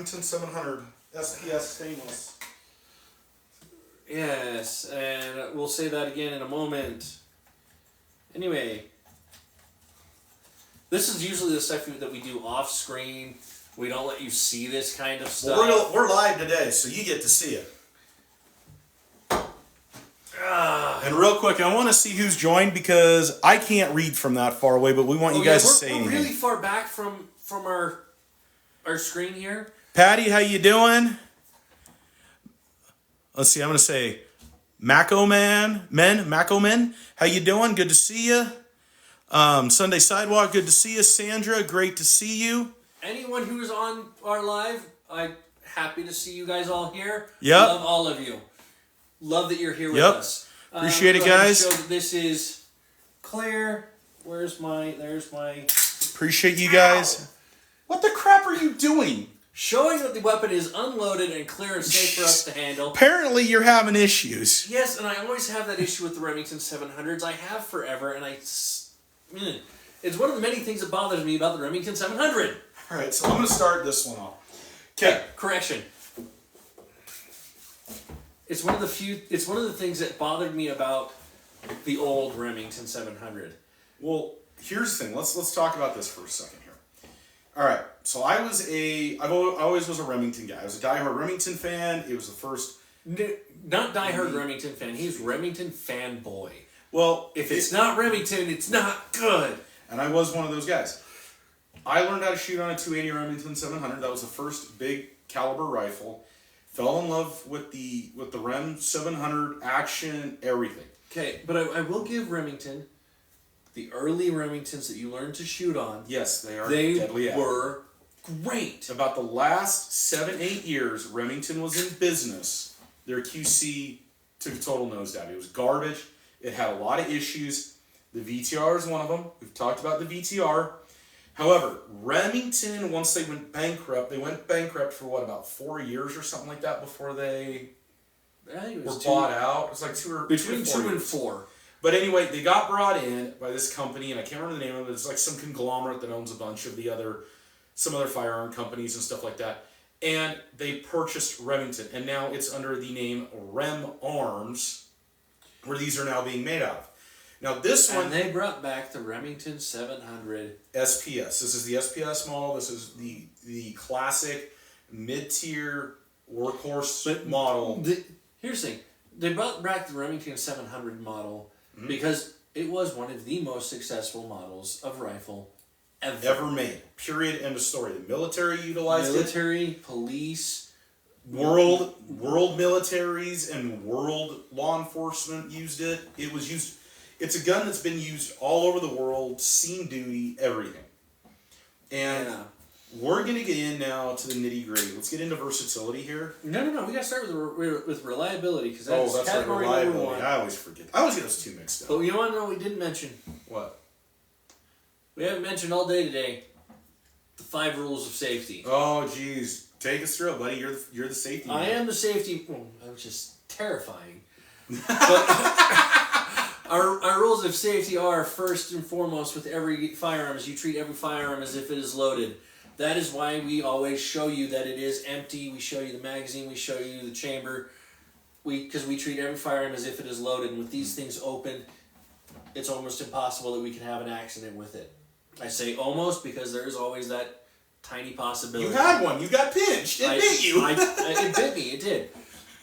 Remington 700 SPS stainless. Yes, and we'll say that again in a moment. Anyway, this is usually the stuff that we do off screen. We don't let you see this kind of stuff. Well, we're live today, so you get to see it. And real quick, I want to see who's joined because I can't read from that far away, but we want you guys to say anything. We're really far back from our screen here. Patty, how you doing? Let's see, I'm going to say Maco Men, how you doing? Good to see you. Sunday Sidewalk, good to see you. Sandra, great to see you. Anyone who is on our live, I'm happy to see you guys all here. Yep. Love all of you. Love that you're here with us. Appreciate it, guys. Show that this is Claire. There's my. Appreciate you guys. What the crap are you doing? Showing that the weapon is unloaded and clear and safe for us to handle. Apparently you're having issues. Yes, and I always have that issue with the Remington 700s. I have forever, and it's one of the many things that bothers me about the Remington 700. All right, so I'm going to start this one off. Okay. Correction. It's one of the things that bothered me about the old Remington 700. Well, here's the thing. Let's talk about this for a second here. All right. So I always was a Remington guy. I was a diehard Remington fan. It was the first. Not diehard Remington fan. He's Remington fanboy. Well, if it's not Remington, it's not good. And I was one of those guys. I learned how to shoot on a 280 Remington 700. That was the first big caliber rifle. Fell in love with the Rem 700 action, everything. Okay, but I will give Remington, the early Remingtons that you learned to shoot on. Yes, they are. They were great. About the last 7-8 years, Remington was in business. Their QC took a total nosedive. It was garbage. It had a lot of issues. The VTR is one of them. We've talked about the VTR. However, Remington, once they went bankrupt for about 4 years or something like that before they were bought out. It was like between 2 and 4. But anyway, they got brought in by this company, and I can't remember the name of it. It's like some conglomerate that owns a bunch of some other firearm companies and stuff like that. And they purchased Remington, and now it's under the name Rem Arms, where these are now being made out of. Now this one... And they brought back the Remington 700. SPS. This is the SPS model. This is the classic mid-tier workhorse model. Here's the thing. They brought back the Remington 700 model because it was one of the most successful models of rifle ever made. Period. End of story. The military utilized it. Police, world militaries and world law enforcement used it. It was used. It's a gun that's been used all over the world, seen duty, everything. And we're going to get in now to the nitty-gritty. Let's get into versatility here. No. We got to start with reliability because that's right, category reliability. number 1. I always forget. I always get those two mixed up. But you know what? No, we didn't mention. What? We haven't mentioned all day today the 5 rules of safety. Oh, geez. Take us through it, buddy. You're the safety man. I am the safety... which is terrifying. But... Our rules of safety are, first and foremost, with every firearm, is you treat every firearm as if it is loaded. That is why we always show you that it is empty. We show you the magazine. We show you the chamber. Because we treat every firearm as if it is loaded. And with these things open, it's almost impossible that we can have an accident with it. I say almost because there is always that tiny possibility. You had one. You got pinched. It bit you. It bit me. It did.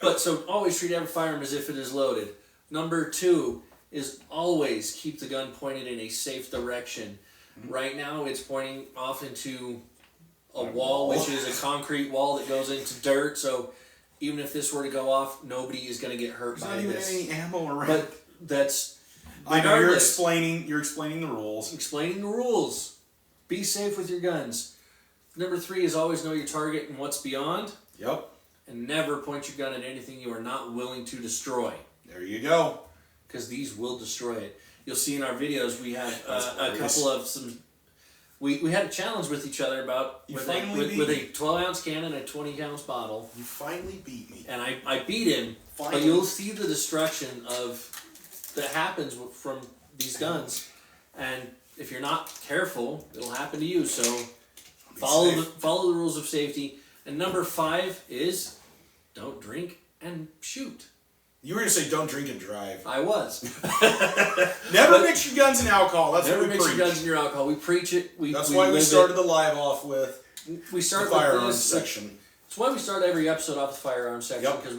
But so always treat every firearm as if it is loaded. Number 2 is always keep the gun pointed in a safe direction. Right now, it's pointing off into a wall, which is a concrete wall that goes into dirt. So even if this were to go off, nobody is going to get hurt by this. There's not even any ammo around. But that's... I know you're explaining the rules. Explaining the rules. Be safe with your guns. Number 3 is always know your target and what's beyond. Yep. And never point your gun at anything you are not willing to destroy. There you go. Because these will destroy it. You'll see in our videos we have a couple of some... We had a challenge with each other about with a 12-ounce cannon and a 20-ounce bottle. You finally beat me. And I beat him. Finally. But you'll see the destruction that happens from these guns. And if you're not careful, it'll happen to you. So follow the rules of safety. And number 5 is don't drink and shoot. You were going to say don't drink and drive. I was. Never mix your guns and alcohol. That's Never what we mix preach. your guns and your alcohol. We preach it. That's we why we live started it. the live off with We start the firearms with this section. That's why we start every episode off the firearms section, Yep. because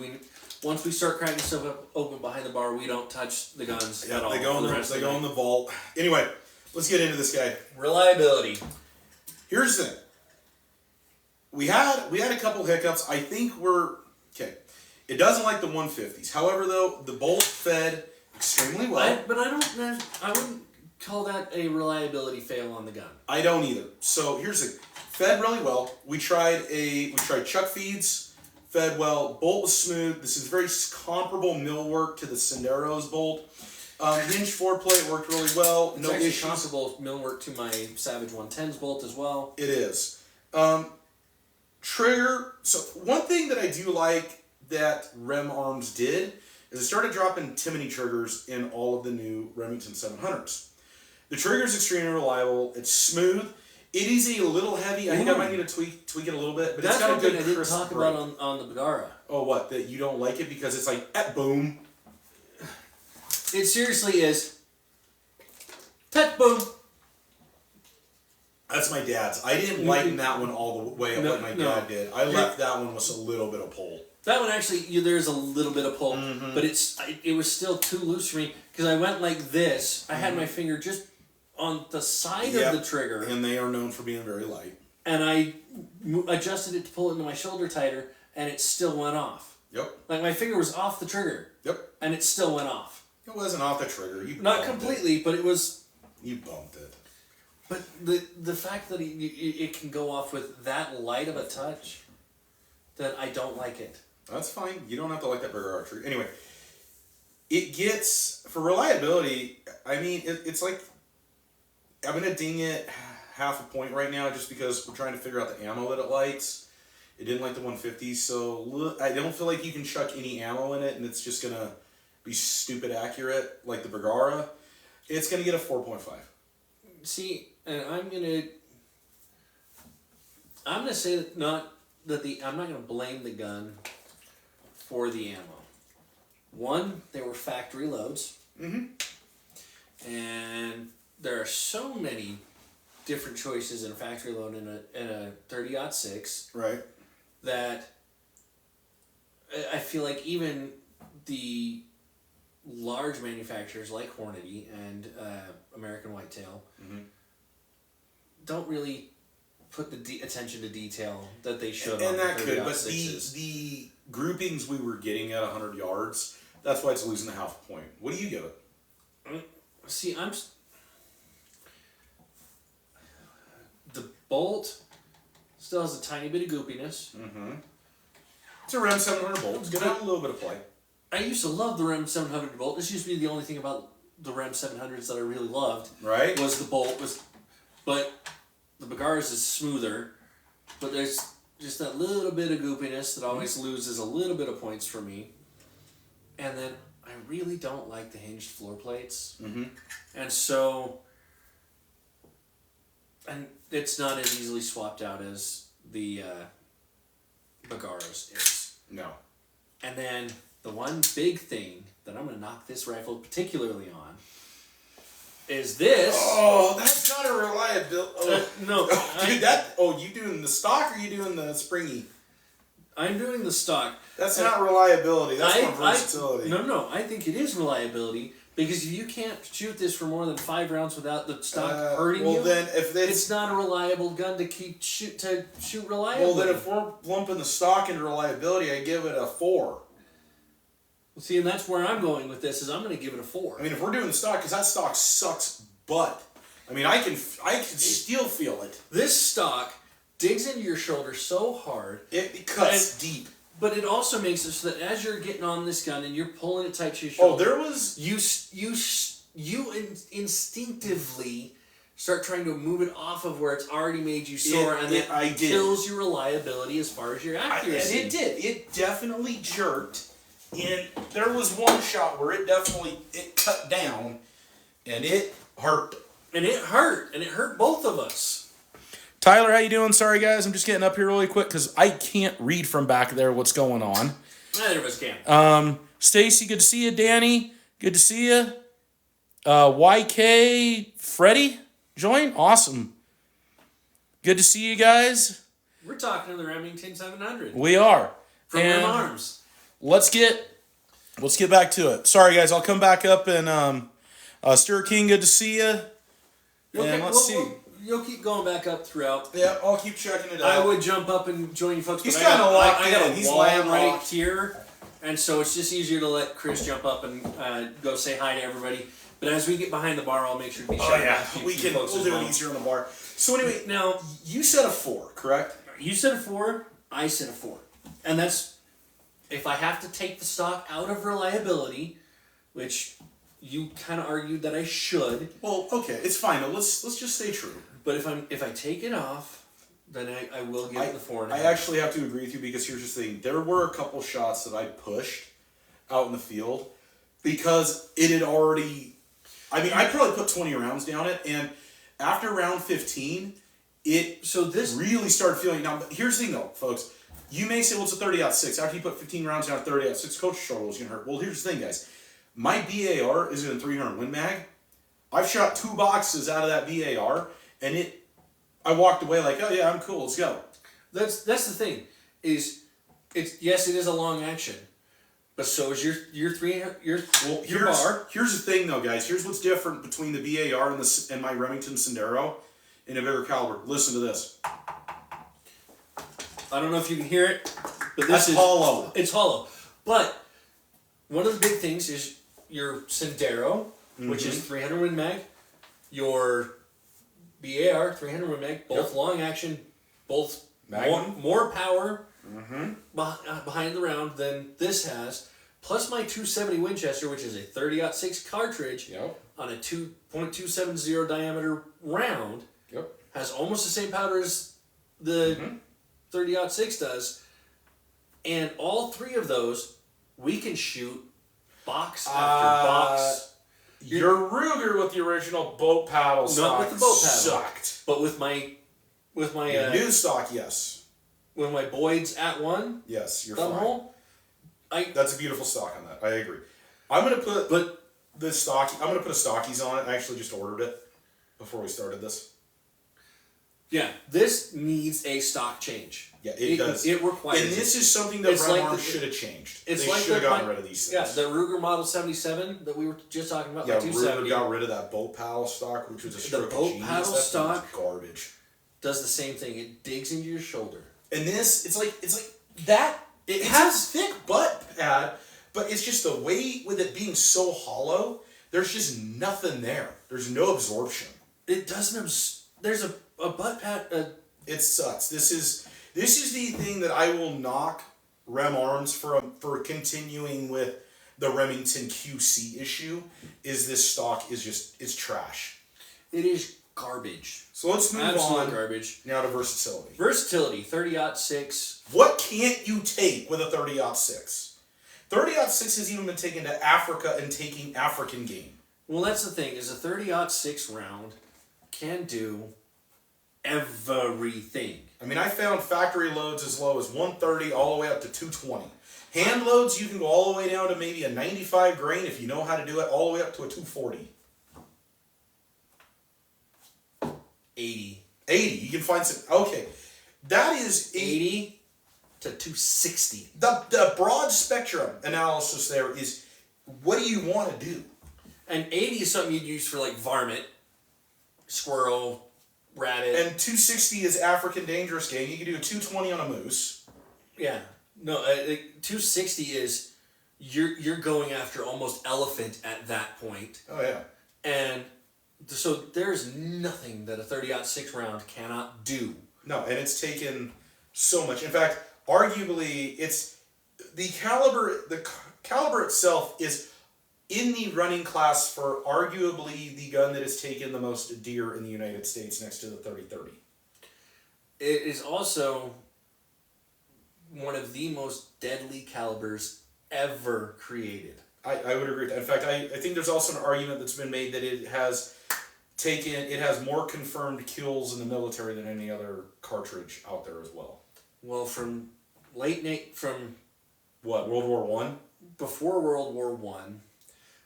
once we start cracking stuff open behind the bar, we don't touch the guns at all. They go in the vault. Anyway, let's get into this guy. Reliability. Here's the thing. We had a couple hiccups. I think we're okay. It doesn't like the 150s. However, though, the bolt fed extremely well. I wouldn't call that a reliability fail on the gun. I don't either. So here's the thing. Fed really well. We tried chuck feeds, fed well. Bolt was smooth. This is very comparable millwork to the Sendero's bolt. Hinge foreplate worked really well. It's no actually issues. comparable millwork to my Savage 110's bolt as well. It is. Trigger. So one thing that I do like that Rem Arms did is it started dropping Timony triggers in all of the new Remington 700s. The trigger is extremely reliable. It's smooth. It is a little heavy. I think I might need to tweak it a little bit, but That's it's got a good I didn't crisp talk break. about on the Bagara. Oh, what? That you don't like it because it's like, boom. It seriously is. Pet boom. That's my dad's. I didn't lighten that one all the way up like my dad did. I left that one with a little bit of pull. That one actually, there's a little bit of pull, but it was still too loose for me because I went like this. I had my finger just on the side of the trigger. And they are known for being very light. And I adjusted it to pull it into my shoulder tighter, and it still went off. Yep. Like my finger was off the trigger. Yep. And it still went off. It wasn't off the trigger. You Not bumped completely, but it was. You bumped it. But the fact that it can go off with that light of a touch, then I don't like it. That's fine. You don't have to like that burger archery. Anyway, it gets, for reliability, I mean, it's like, I'm going to ding it half a point right now just because we're trying to figure out the ammo that it lights. It didn't like the 150, so I don't feel like you can chuck any ammo in it and it's just going to be stupid accurate like the Bergara. It's going to get a 4.5. See, and I'm gonna say that I'm not gonna blame the gun for the ammo. One, they were factory loads, and there are so many different choices in a factory load in a 30-06, right? That I feel like even the large manufacturers like Hornady and American Whitetail don't really put the attention to detail that they should. And on that could, but 30-06s. the groupings we were getting at 100 yards, that's why it's losing a half point. What do you give it? See, the bolt still has a tiny bit of goopiness. It's a Rem 700 bolt. It's got a little bit of play. I used to love the Rem 700 bolt. This used to be the only thing about the Rem 700s that I really loved. Right. Was the bolt but the Bagara's is smoother, but there's just that little bit of goopiness that always loses a little bit of points for me. And then I really don't like the hinged floor plates. And so, and it's not as easily swapped out as the Bagara's is. No. And then the one big thing that I'm going to knock this rifle particularly on is this. Oh, that's not a reliability. No. You doing the stock or you doing the springy? I'm doing the stock. That's not reliability. That's more versatility. No. I think it is reliability because if you can't shoot this for more than 5 rounds without the stock hurting you, then if it's not a reliable gun to shoot reliably. Well, then if we're lumping the stock into reliability, I give it a 4. See, and that's where I'm going with this. I'm going to give it a 4. I mean, if we're doing the stock, because that stock sucks butt. I mean, I can still feel it. This stock digs into your shoulder so hard. It cuts deep. But it also makes it so that as you're getting on this gun and you're pulling it tight to your shoulder, there was you instinctively start trying to move it off of where it's already made you sore, and that kills your reliability as far as your accuracy. And it did. It definitely jerked. And there was one shot where it cut down, and it hurt. And it hurt both of us. Tyler, how you doing? Sorry, guys. I'm just getting up here really quick because I can't read from back there what's going on. Neither of us can. Stacy, good to see you. Danny, good to see you. YK, Freddie, join. Awesome. Good to see you guys. We're talking to the Remington 700. We are. From Rem Arms. Let's get back to it. Sorry, guys. I'll come back up and Stuart King, good to see you. And let's see. You'll keep going back up throughout. Yeah, I'll keep checking it out. I would jump up and join you folks. He's but kind of locked I got in. a He's wall laying right locked here, and so it's just easier to let Chris jump up and go say hi to everybody. But as we get behind the bar, I'll make sure to be shouting out to we can. folks We'll as do well. it easier on the bar. So anyway, Now, you said a 4, correct? you said a 4, I said a 4. And that's, if I have to take the stock out of reliability, which you kind of argued that I should. Well, okay, it's fine. Let's just stay true. But if I take it off, then I will give it the 4.5. I actually have to agree with you because here's the thing. There were a couple shots that I pushed out in the field because it had already... I mean, I probably put 20 rounds down it, and after round 15, it really started feeling... Now, here's the thing, though, folks. You may say, well, it's a 30-06. After you put 15 rounds down at 30-06, Coach's shoulder was going to hurt. Well, here's the thing, guys. My BAR is in a 300 Win Mag. I've shot 2 boxes out of that BAR, and I walked away like, oh, yeah, I'm cool. Let's go. That's the thing. Yes, it is a long action. But so is your bar. Here's the thing, though, guys. Here's what's different between the BAR and my Remington Sendero in a bigger caliber. Listen to this. I don't know if you can hear it, but That's hollow. It's hollow. But one of the big things is your Sendero, which is 300 Win Mag, your BAR 300 Win Mag, both long action, both more power behind the round than this has. Plus my 270 Winchester, which is a 30-06 cartridge on a 2.270 diameter round, has almost the same powder as the 30-06 does. And all 3 of those, we can shoot box after box. Your Ruger with the original boat paddle stock not with the boat paddle, sucked. but with my new stock, yes. With my Boyd's at 1, yes, you're thumb fine. hole. That's a beautiful stock on that. I agree. I'm gonna put a stockies on it. I actually just ordered it before we started this. Yeah, this needs a stock change. Yeah, it does. It requires. And this is something that Rem Arms should have changed. They should have gotten rid of these things. Yeah, the Ruger Model 77 that we were just talking about. Yeah, the 270. Ruger got rid of that bolt paddle stock, which was a stroke The boat of genius. paddle That stock thing was garbage. Does the same thing. It digs into your shoulder. And this, it's like that. It has a thick butt pad, but it's just the weight with it being so hollow. There's just nothing there. There's no absorption. It doesn't. There's a butt pad. It sucks. This is the thing that I will knock Rem Arms for continuing with the Remington QC issue. Is this stock it's trash. It is garbage. So let's move Absolute on garbage. now to versatility. Versatility, 30-06. What can't you take with a 30-06? 30-06 has even been taken to Africa and taking African game. Well, that's the thing, is a 30-06 round can do everything. I mean, I found factory loads as low as 130 all the way up to 220. Hand loads, you can go all the way down to maybe a 95 grain if you know how to do it, all the way up to a 240. 80. You can find some... Okay. That is... 80 to 260. The broad spectrum analysis there is, what do you want to do? And 80 is something you'd use for like varmint, squirrel, rabbit. And 260 is African dangerous game. You can do a 220 on a moose. Yeah. No, 260 is you're going after almost elephant at that point. Oh, yeah. And so there's nothing that a 30-06 round cannot do. No, and it's taken so much. In fact, arguably, it's the caliber itself is in the running class for arguably the gun that has taken the most deer in the United States next to the 30-30. It is also one of the most deadly calibers ever created. I would agree with that. In fact, I think there's also an argument that's been made that it has it has more confirmed kills in the military than any other cartridge out there as well. Well, from what, World War One? Before World War One,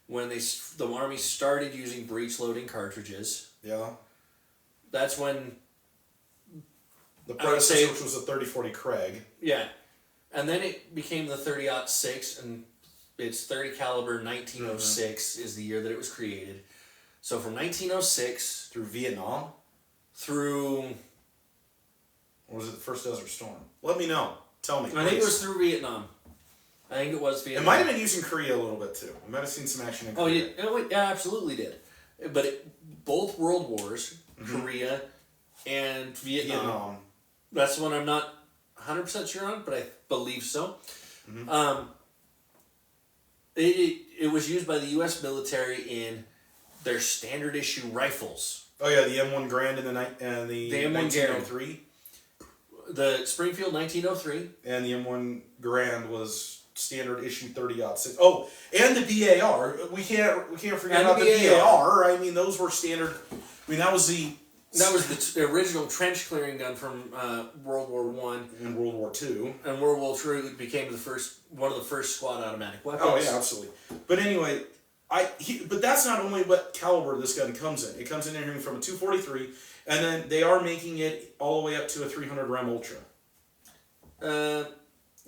when the Army started using breech loading cartridges. Yeah. That's when the predecessor, which was a 3040 Craig. Yeah, and then it became the 30-06, and it's 30 caliber 1906 is the year that it was created. So from 1906 through Vietnam, through. Or was it the first Desert Storm? Let me know. Tell me. I think it was through Vietnam. I think it was Vietnam. It might have been used in Korea a little bit too. We might have seen some action in Korea. Yeah, absolutely did. But both World Wars, Korea and Vietnam. That's one I'm not 100% sure on, but I believe so. It was used by the U.S. military in their standard issue rifles. Oh yeah, the M1 Garand and the M1 1903. The Springfield 1903. And the M1 Garand was standard issue 30-06. Oh, and the BAR. We can't forget about the BAR. I mean, those were standard. I mean, that was the original trench clearing gun from World War One and World War Two. And World War II became one of the first squad automatic weapons. Oh yeah, absolutely. But anyway, but that's not only what caliber this gun comes in. It comes in anything from a 243, and then they are making it all the way up to a 300 Rem Ultra.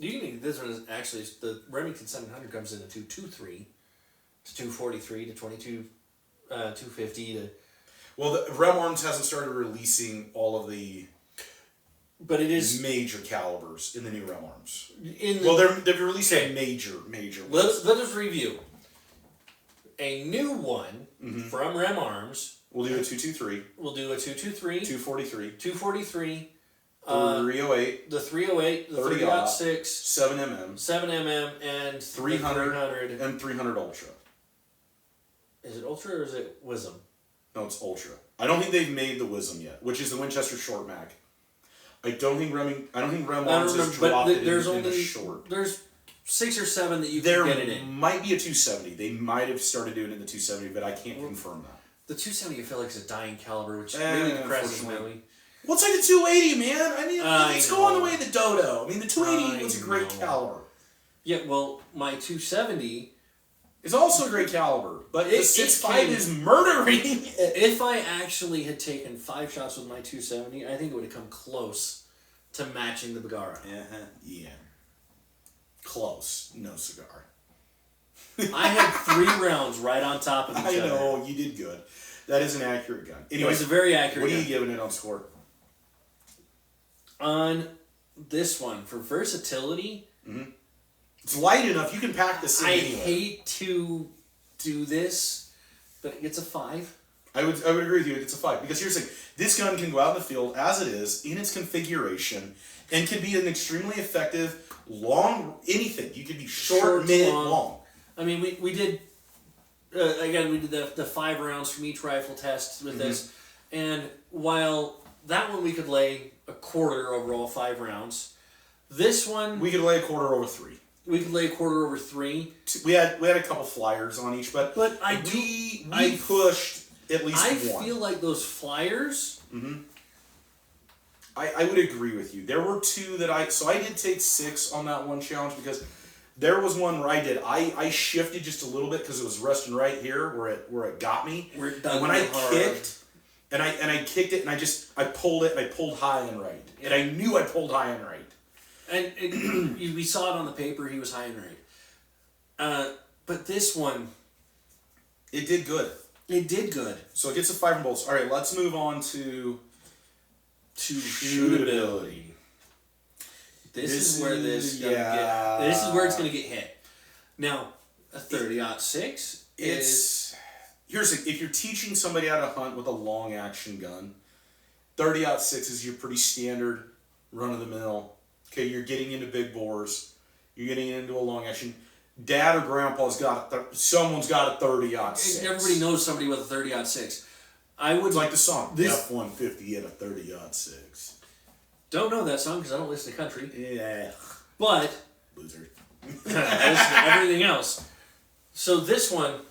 This one is actually the Remington 700 comes in a 223 to 243 to 22, 250 to. Well, the Rem Arms hasn't started releasing all of the. But it is major calibers in the new Rem Arms. They've released a major. Let us review. A new one from Rem Arms. We'll do a 223. We'll do a 223. 243. 243. 308. The 308. The 30-06. 7mm. 7mm and 300. And 300 Ultra. Is it Ultra or is it Wisdom? No, it's Ultra. I don't think they've made the Wisdom yet, which is the Winchester Short Mag. I don't think Rem Arms has dropped it in the short. There's 6 or 7 that you can get it in. There might be a 270. They might have started doing it in the 270, but I can't confirm that. The 270 I feel like is a dying caliber, which really depresses me. Well, it's like the 280, man. I mean, it's going the way of the Dodo. I mean, the 280 was a great caliber. Yeah, well, my 270 is also a great caliber, but the 6.5 is murdering it. If I actually had taken 5 shots with my 270, I think it would have come close to matching the Bagara. Yeah. Close. No cigar. I had 3 rounds right on top of each other. I know, you did good. That is an accurate gun. Anyway, it was a very accurate gun. What are you giving it on score? On this one, for versatility... It's light enough, you can pack this in anyway. Hate to do this, but it gets a 5. I would agree with you, it's a 5. Because here's the thing, this gun can go out in the field as it is, in its configuration, and can be an extremely effective, long, anything. You could be short, mid, long. I mean, we did, again, we did the 5 rounds from each rifle test with this, and while that one we could lay a quarter over all 5 rounds, this one... We could lay a quarter over 3. We could lay a quarter over 3. We had a couple flyers on each, but we pushed at least one. I feel like those flyers... I would agree with you. There were 2 that I did take 6 on that one challenge because there was one where I shifted just a little bit because it was resting right here where it got me. And when I kicked, and I kicked it and I pulled it and I pulled high and right. And I knew I pulled high and right. And we saw it on the paper, he was high and right. But this one... It did good. It did good. So it gets a 5 and bolts. All right, let's move on to shootability. This is where this is where it's going to get hit. Now, a 30-06 is... Here's the thing. If you're teaching somebody how to hunt with a long action gun, 30-06 is your pretty standard run-of-the-mill. Okay, you're getting into big bores. You're getting into a long action. Dad or Grandpa's got someone's got a 30-06. Everybody knows somebody with a 30-06. It's like the song F-150 and a 30-06. Don't know that song because I don't listen to country. Yeah, but loser. I listen to everything else. So this one,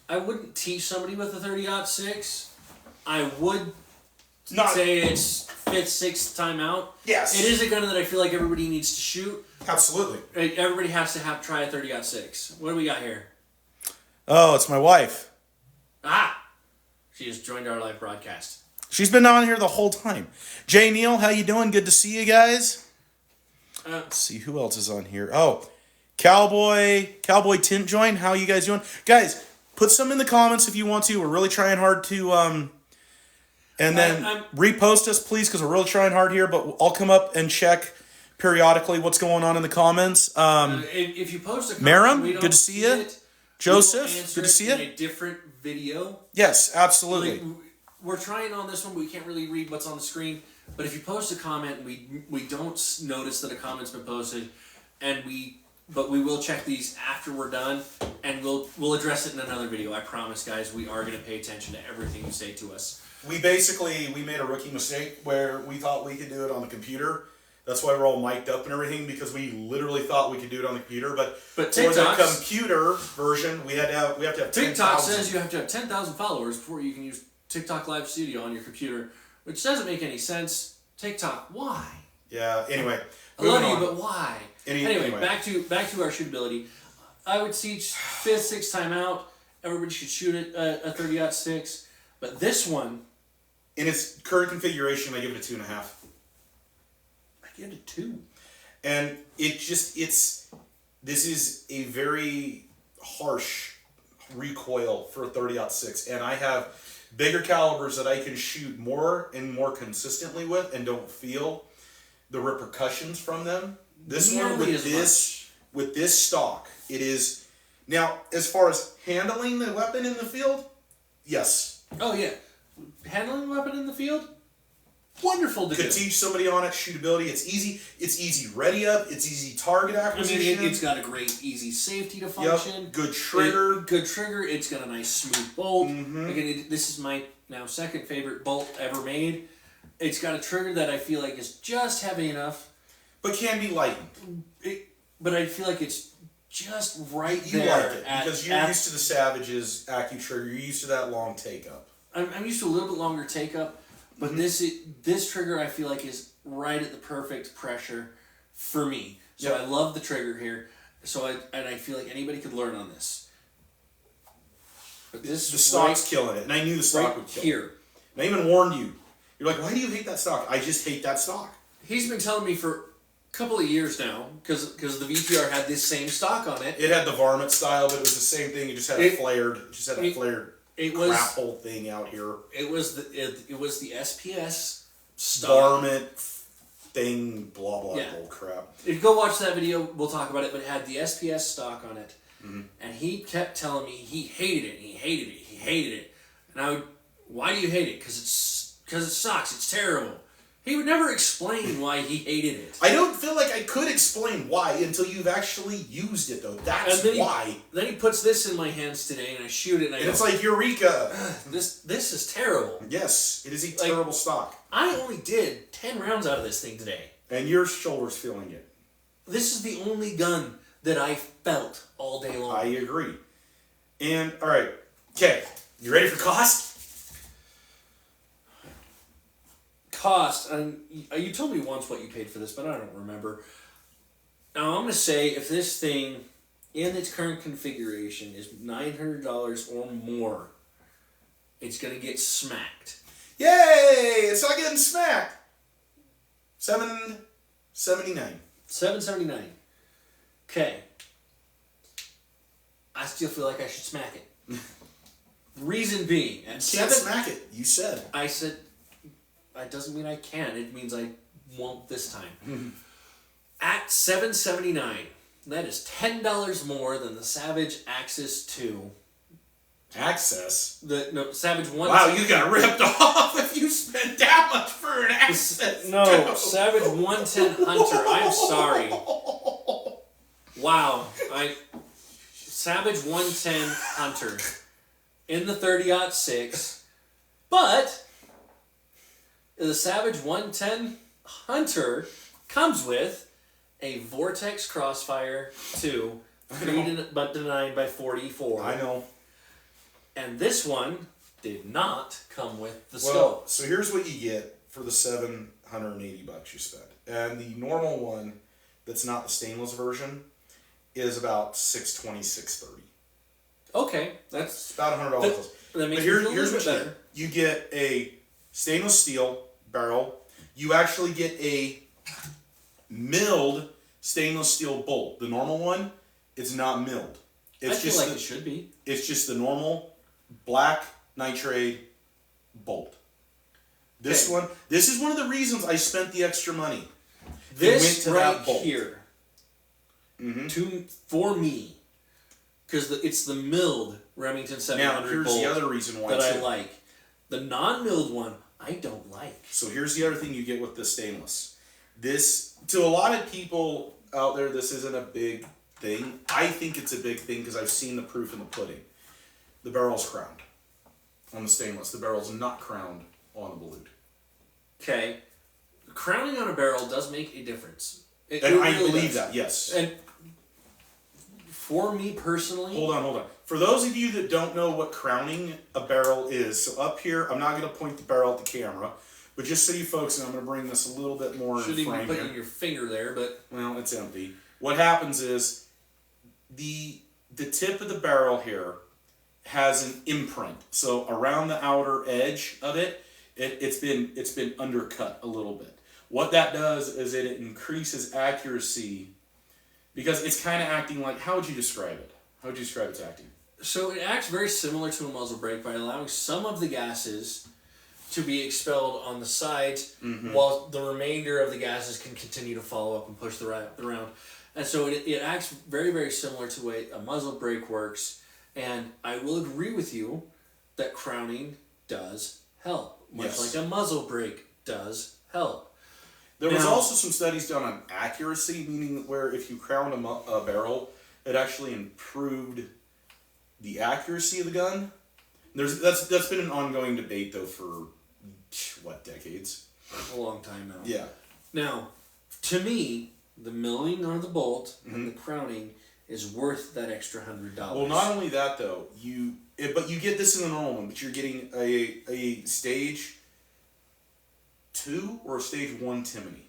I wouldn't teach somebody with a 30-06 I would say it's 5th, 6th time out. Yes. It is a gun that I feel like everybody needs to shoot. Absolutely. Everybody has to try a 30-06. What do we got here? Oh, it's my wife. Ah! She has joined our live broadcast. She's been on here the whole time. Jay Neal, how you doing? Good to see you guys. Let's see who else is on here. Oh, Cowboy Tint Joint. How you guys doing, guys? Put some in the comments if you want to. We're really trying hard to and then repost us, please, because we're really trying hard here. But I'll come up and check periodically what's going on in the comments. If you post a comment, Maram, we don't good to see you. Joseph, good to see you. In a different video. Yes, absolutely. We're trying on this one, but we can't really read what's on the screen. But if you post a comment, we don't notice that a comment's been posted, but we will check these after we're done, and we'll address it in another video. I promise, guys. We are going to pay attention to everything you say to us. We made a rookie mistake where we thought we could do it on the computer. That's why we're all mic'd up and everything, because we literally thought we could do it on the computer. But for the computer version, we have to have 10,000. TikTok says you have to have 10,000 followers before you can use TikTok Live Studio on your computer, which doesn't make any sense. TikTok, why? Yeah. Anyway, I love you, but why? Anyway, back to our shootability. I would teach 5th, 6th time out. Everybody should shoot it a 30-06. But this one, in its current configuration, I give it a 2.5. I give it a 2. And this is a very harsh recoil for a 30-06, and I have bigger calibers that I can shoot more and more consistently with and don't feel the repercussions from them. This one with this stock, it is now as far as handling the weapon in the field, yes. Oh yeah, handling the weapon in the field, wonderful to do. Could teach somebody on it shootability. It's easy. It's easy ready up. It's easy target acquisition. I mean, it's got a great easy safety to function. Yep. Good trigger. It's got a nice smooth bolt. Mm-hmm. Again, this is my now second favorite bolt ever made. It's got a trigger that I feel like is just heavy enough, but can be lightened. But I feel like it's just right you there. Like it because you're used to the Savage's AccuTrigger. You're used to that long take up. I'm used to a little bit longer take up, but this trigger I feel like is right at the perfect pressure for me. So I love the trigger here. So I feel like anybody could learn on this. But the stock's killing it, and I knew the stock would kill it. And I even warned you. You're like, why do you hate that stock? I just hate that stock. He's been telling me for a couple of years now, because the VTR had this same stock on it. It had the varmint style, but it was the same thing. It just had a flared crap hole thing out here. It was the SPS stock. Varmint thing, blah blah bull crap. If you go watch that video, we'll talk about it. But it had the SPS stock on it, and he kept telling me he hated it. He hated it. And I would, why do you hate it? Because it sucks. It's terrible. He would never explain why he hated it. I don't feel like I could explain why until you've actually used it, though. That's why. Then he puts this in my hands today, and I shoot it, and it's like, Eureka! This is terrible. Yes, it is a terrible stock. I only did 10 rounds out of this thing today. And your shoulder's feeling it. This is the only gun that I felt all day long. I agree. And, alright. Okay, you ready for cost? Cost, and you told me once what you paid for this, but I don't remember. Now I'm going to say if this thing in its current configuration is $900 or more, it's going to get smacked. Yay! It's not getting smacked. $779. $779. Okay. I still feel like I should smack it. Reason being, you can't smack it. You said. I said. That doesn't mean I can. It means I won't this time. At $779, that is $10 more than the Savage Axis 2. Access? Savage 1. Wow, you got ripped off if you spent that much for an Access. No, Savage 110 Hunter. I'm sorry. Wow. Savage 110 Hunter in the 30-06, but the Savage 110 Hunter comes with a Vortex Crossfire 2, 3 but 9 by 44. I know. And this one did not come with the Well, scope. so here's what you get for the $780 you spent. And the normal one that's not the stainless version is about $620, $630. Okay, It's that's about $100 that, less. that But makes here's me feel a what little you bit get. better. You get a stainless steel barrel. You actually get a milled stainless steel bolt. The normal one, it's not milled. It's I feel just like the, it should be. it's just the normal black nitride bolt. This Okay. one, this is one of the reasons I spent the extra money. This went to right that bolt. here, Mm-hmm. for me, because it's the milled Remington Now, 700 here's bolt the other reason why, that I too. like. The non-milled one, I don't like. So here's the other thing you get with the stainless. This, to a lot of people out there, this isn't a big thing. I think it's a big thing because I've seen the proof in the pudding. The barrel's crowned on the stainless. The barrel's not crowned on the blued. Okay, crowning on a barrel does make a difference. It And I really believe does. that, yes. And for me personally, Hold on. For those of you that don't know what crowning a barrel is, so up here, I'm not going to point the barrel at the camera, but just so you folks know, I'm going to bring this a little bit more in shouldn't even frame be here. putting your finger there, but Well, it's empty. What happens is the tip of the barrel here has an imprint. So around the outer edge of it, it's been undercut a little bit. What that does is it increases accuracy because it's kind of acting like, how would you describe it? How would you describe its acting? so it acts very similar to a muzzle brake by allowing some of the gases to be expelled on the sides, while the remainder of the gases can continue to follow up and push the round. And so it acts very, very similar to the way a muzzle brake works. And I will agree with you that crowning does help, much Yes. like a muzzle brake does help. There was Now- also some studies done on accuracy, meaning where if you crowned a barrel, it actually improved the accuracy of the gun. That's been an ongoing debate though for what, decades? A long time now. Yeah. Now, to me, the milling on the bolt and the crowning is worth that extra $100. Well, not only that though, but you get this in the normal one, but you're getting a stage 2 or a stage 1 Timony.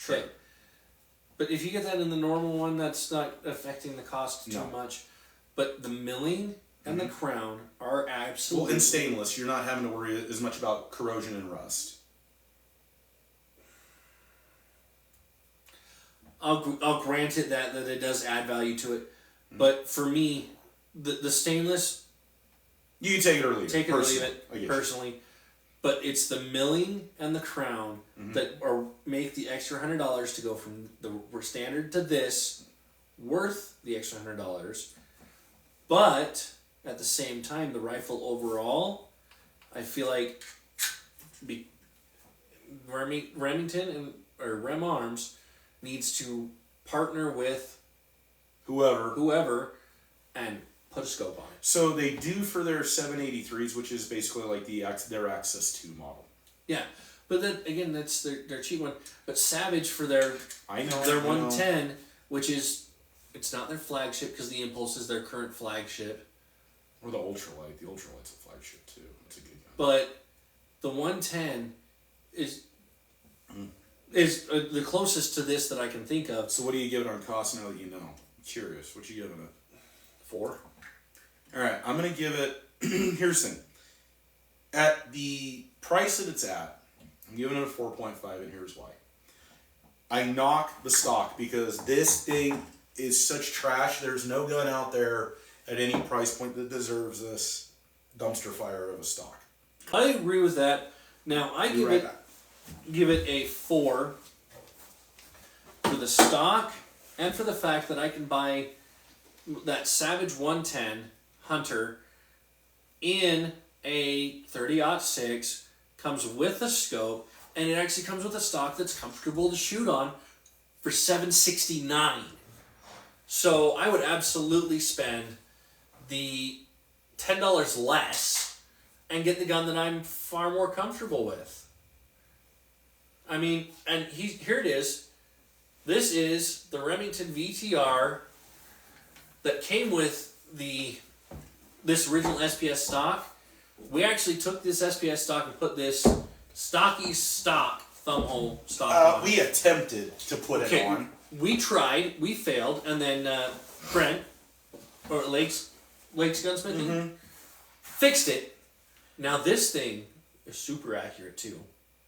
Okay. But if you get that in the normal one, that's not affecting the cost too No. much. But the milling and the crown are Well, absolutely... in stainless, you're not having to worry as much about corrosion and rust. I'll grant it that it does add value to it. But for me, the stainless, You can take it or leave it. take it or leave personally. I it, get personally. But it's the milling and the crown that make the extra $100 to go from the standard to this worth the extra $100. But at the same time, the rifle overall, I feel like Remington or Rem Arms needs to partner with whoever and put a scope on it. So they do for their 783s, which is basically like their Access 2 model. Yeah, but then again, that's their cheap one. But Savage for their I know. their I know. 110, which is it's not their flagship because the Impulse is their current flagship. Or the Ultralight. The Ultralight's a flagship too. It's a good gun. But the 110 is the closest to this that I can think of. So what do you give it on cost now that you know? I'm curious. What you giving it? 4? Alright, I'm going to give it... Here's the thing. At the price that it's at, I'm giving it a 4.5, and here's why. I knock the stock because this thing is such trash. There's no gun out there at any price point that deserves this dumpster fire of a stock. I agree with that. Now I You're right. give it a 4 for the stock and for the fact that I can buy that Savage 110 Hunter in a 30-06, comes with a scope, and it actually comes with a stock that's comfortable to shoot on for $769. So I would absolutely spend the $10 less and get the gun that I'm far more comfortable with. I mean, and here it is. This is the Remington VTR that came with this original SPS stock We actually took this SPS stock and put this stocky stock thumb hole stock on. We attempted to put it on. We tried, we failed, and then Brent, or Lake's Gunsmithing, fixed it. Now this thing is super accurate too.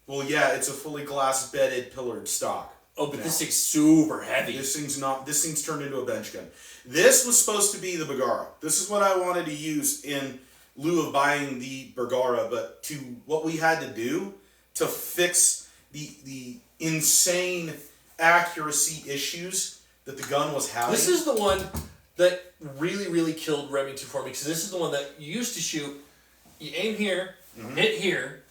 Well, yeah, it's a fully glass bedded pillared stock. Oh, but this thing's super heavy. This thing's turned into a bench gun. This was supposed to be the Bergara. This is what I wanted to use in lieu of buying the Bergara, but to what we had to do to fix the insane accuracy issues that the gun was having. This is the one that really, really killed Remington for me, because this is the one that you used to shoot. You aim here, hit here,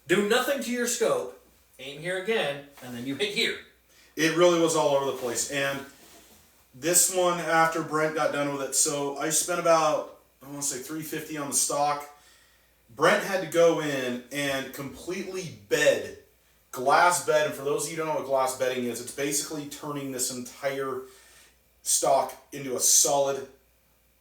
do nothing to your scope, aim here again, and then you hit here. It really was all over the place. And this one, after Brent got done with it, so I spent about, I want to say $350 on the stock. Brent had to go in and completely bed, glass bed. And for those of you who don't know what glass bedding is, it's basically turning this entire stock into a solid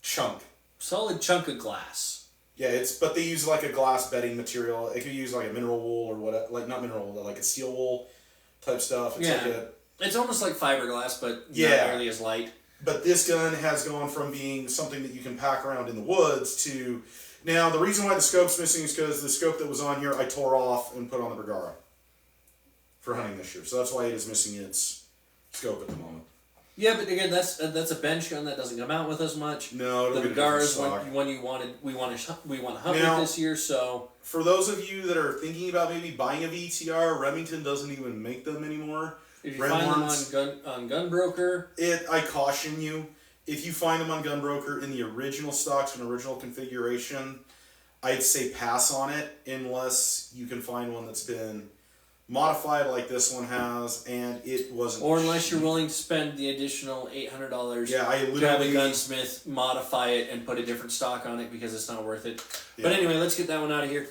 chunk. Solid chunk of glass. Yeah, but they use like a glass bedding material. It could use like a mineral wool or what, like not mineral wool, like a steel wool type stuff. It's it's almost like fiberglass, but not nearly as light. But this gun has gone from being something that you can pack around in the woods to... Now, the reason why the scope's missing is because the scope that was on here, I tore off and put on the Bergara for hunting this year. So that's why it is missing its scope at the moment. Yeah, but again, that's a bench gun that doesn't come out with as much. No, the Bergara is one you wanted. We want to hunt with this year. So for those of you that are thinking about maybe buying a VTR, Remington doesn't even make them anymore. If you find them on Gunbroker, I caution you. If you find them on Gunbroker in the original stocks and original configuration, I'd say pass on it unless you can find one that's been modified like this one has, and it wasn't. Or unless you're willing to spend the additional $800 to have a gunsmith modify it and put a different stock on it, because it's not worth it. Yeah. But anyway, let's get that one out of here.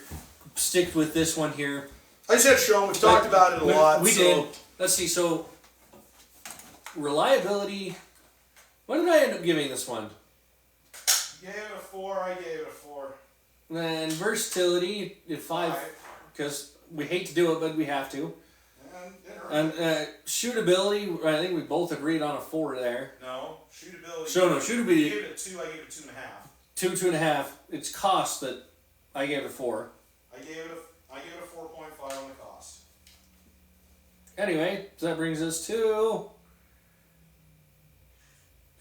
Stick with this one here. I just had to show them. We've talked about it a lot. We did. Let's see. So reliability. What did I end up giving this one? You gave it a 4. I gave it a 4. And versatility, 5, because we hate to do it, but we have to. And shootability, I think we both agreed on a 4 there. No, shootability. Shootability. You gave it a 2. I gave it a 2.5. 2.5. It's cost that I gave it a 4. I gave it a 4.5 on the cost. Anyway, so that brings us to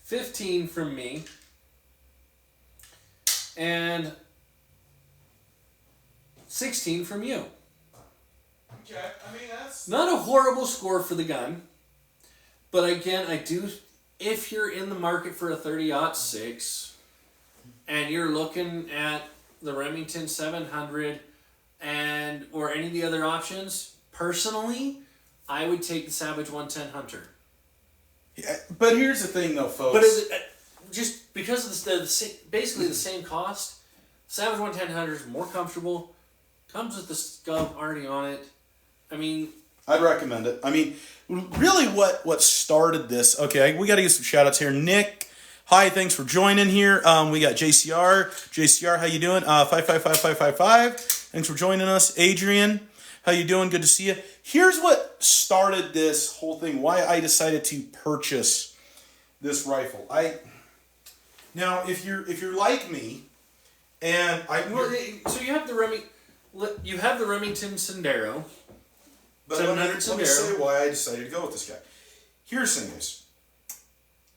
15 from me, and 16 from you. Okay, I mean that's not a horrible score for the gun, but again, I do. If you're in the market for a 30-06, and you're looking at the Remington 700 or any of the other options, personally, I would take the Savage 110 Hunter. Yeah, but here's the thing, though, folks. But just because of basically the same cost, Savage 110 Hunter is more comfortable, comes with the scope already on it. I mean, I'd recommend it. I mean, really what started this, okay, we got to give some shout outs here. Nick, hi, thanks for joining here. We got JCR. JCR, how you doing? 555555. Thanks for joining us. Adrian, how you doing? Good to see you. Here's what started this whole thing, why I decided to purchase this rifle. Now, if you're like me, and so you have the Remington Sendero. But let me say why I decided to go with this guy. Here's the thing is,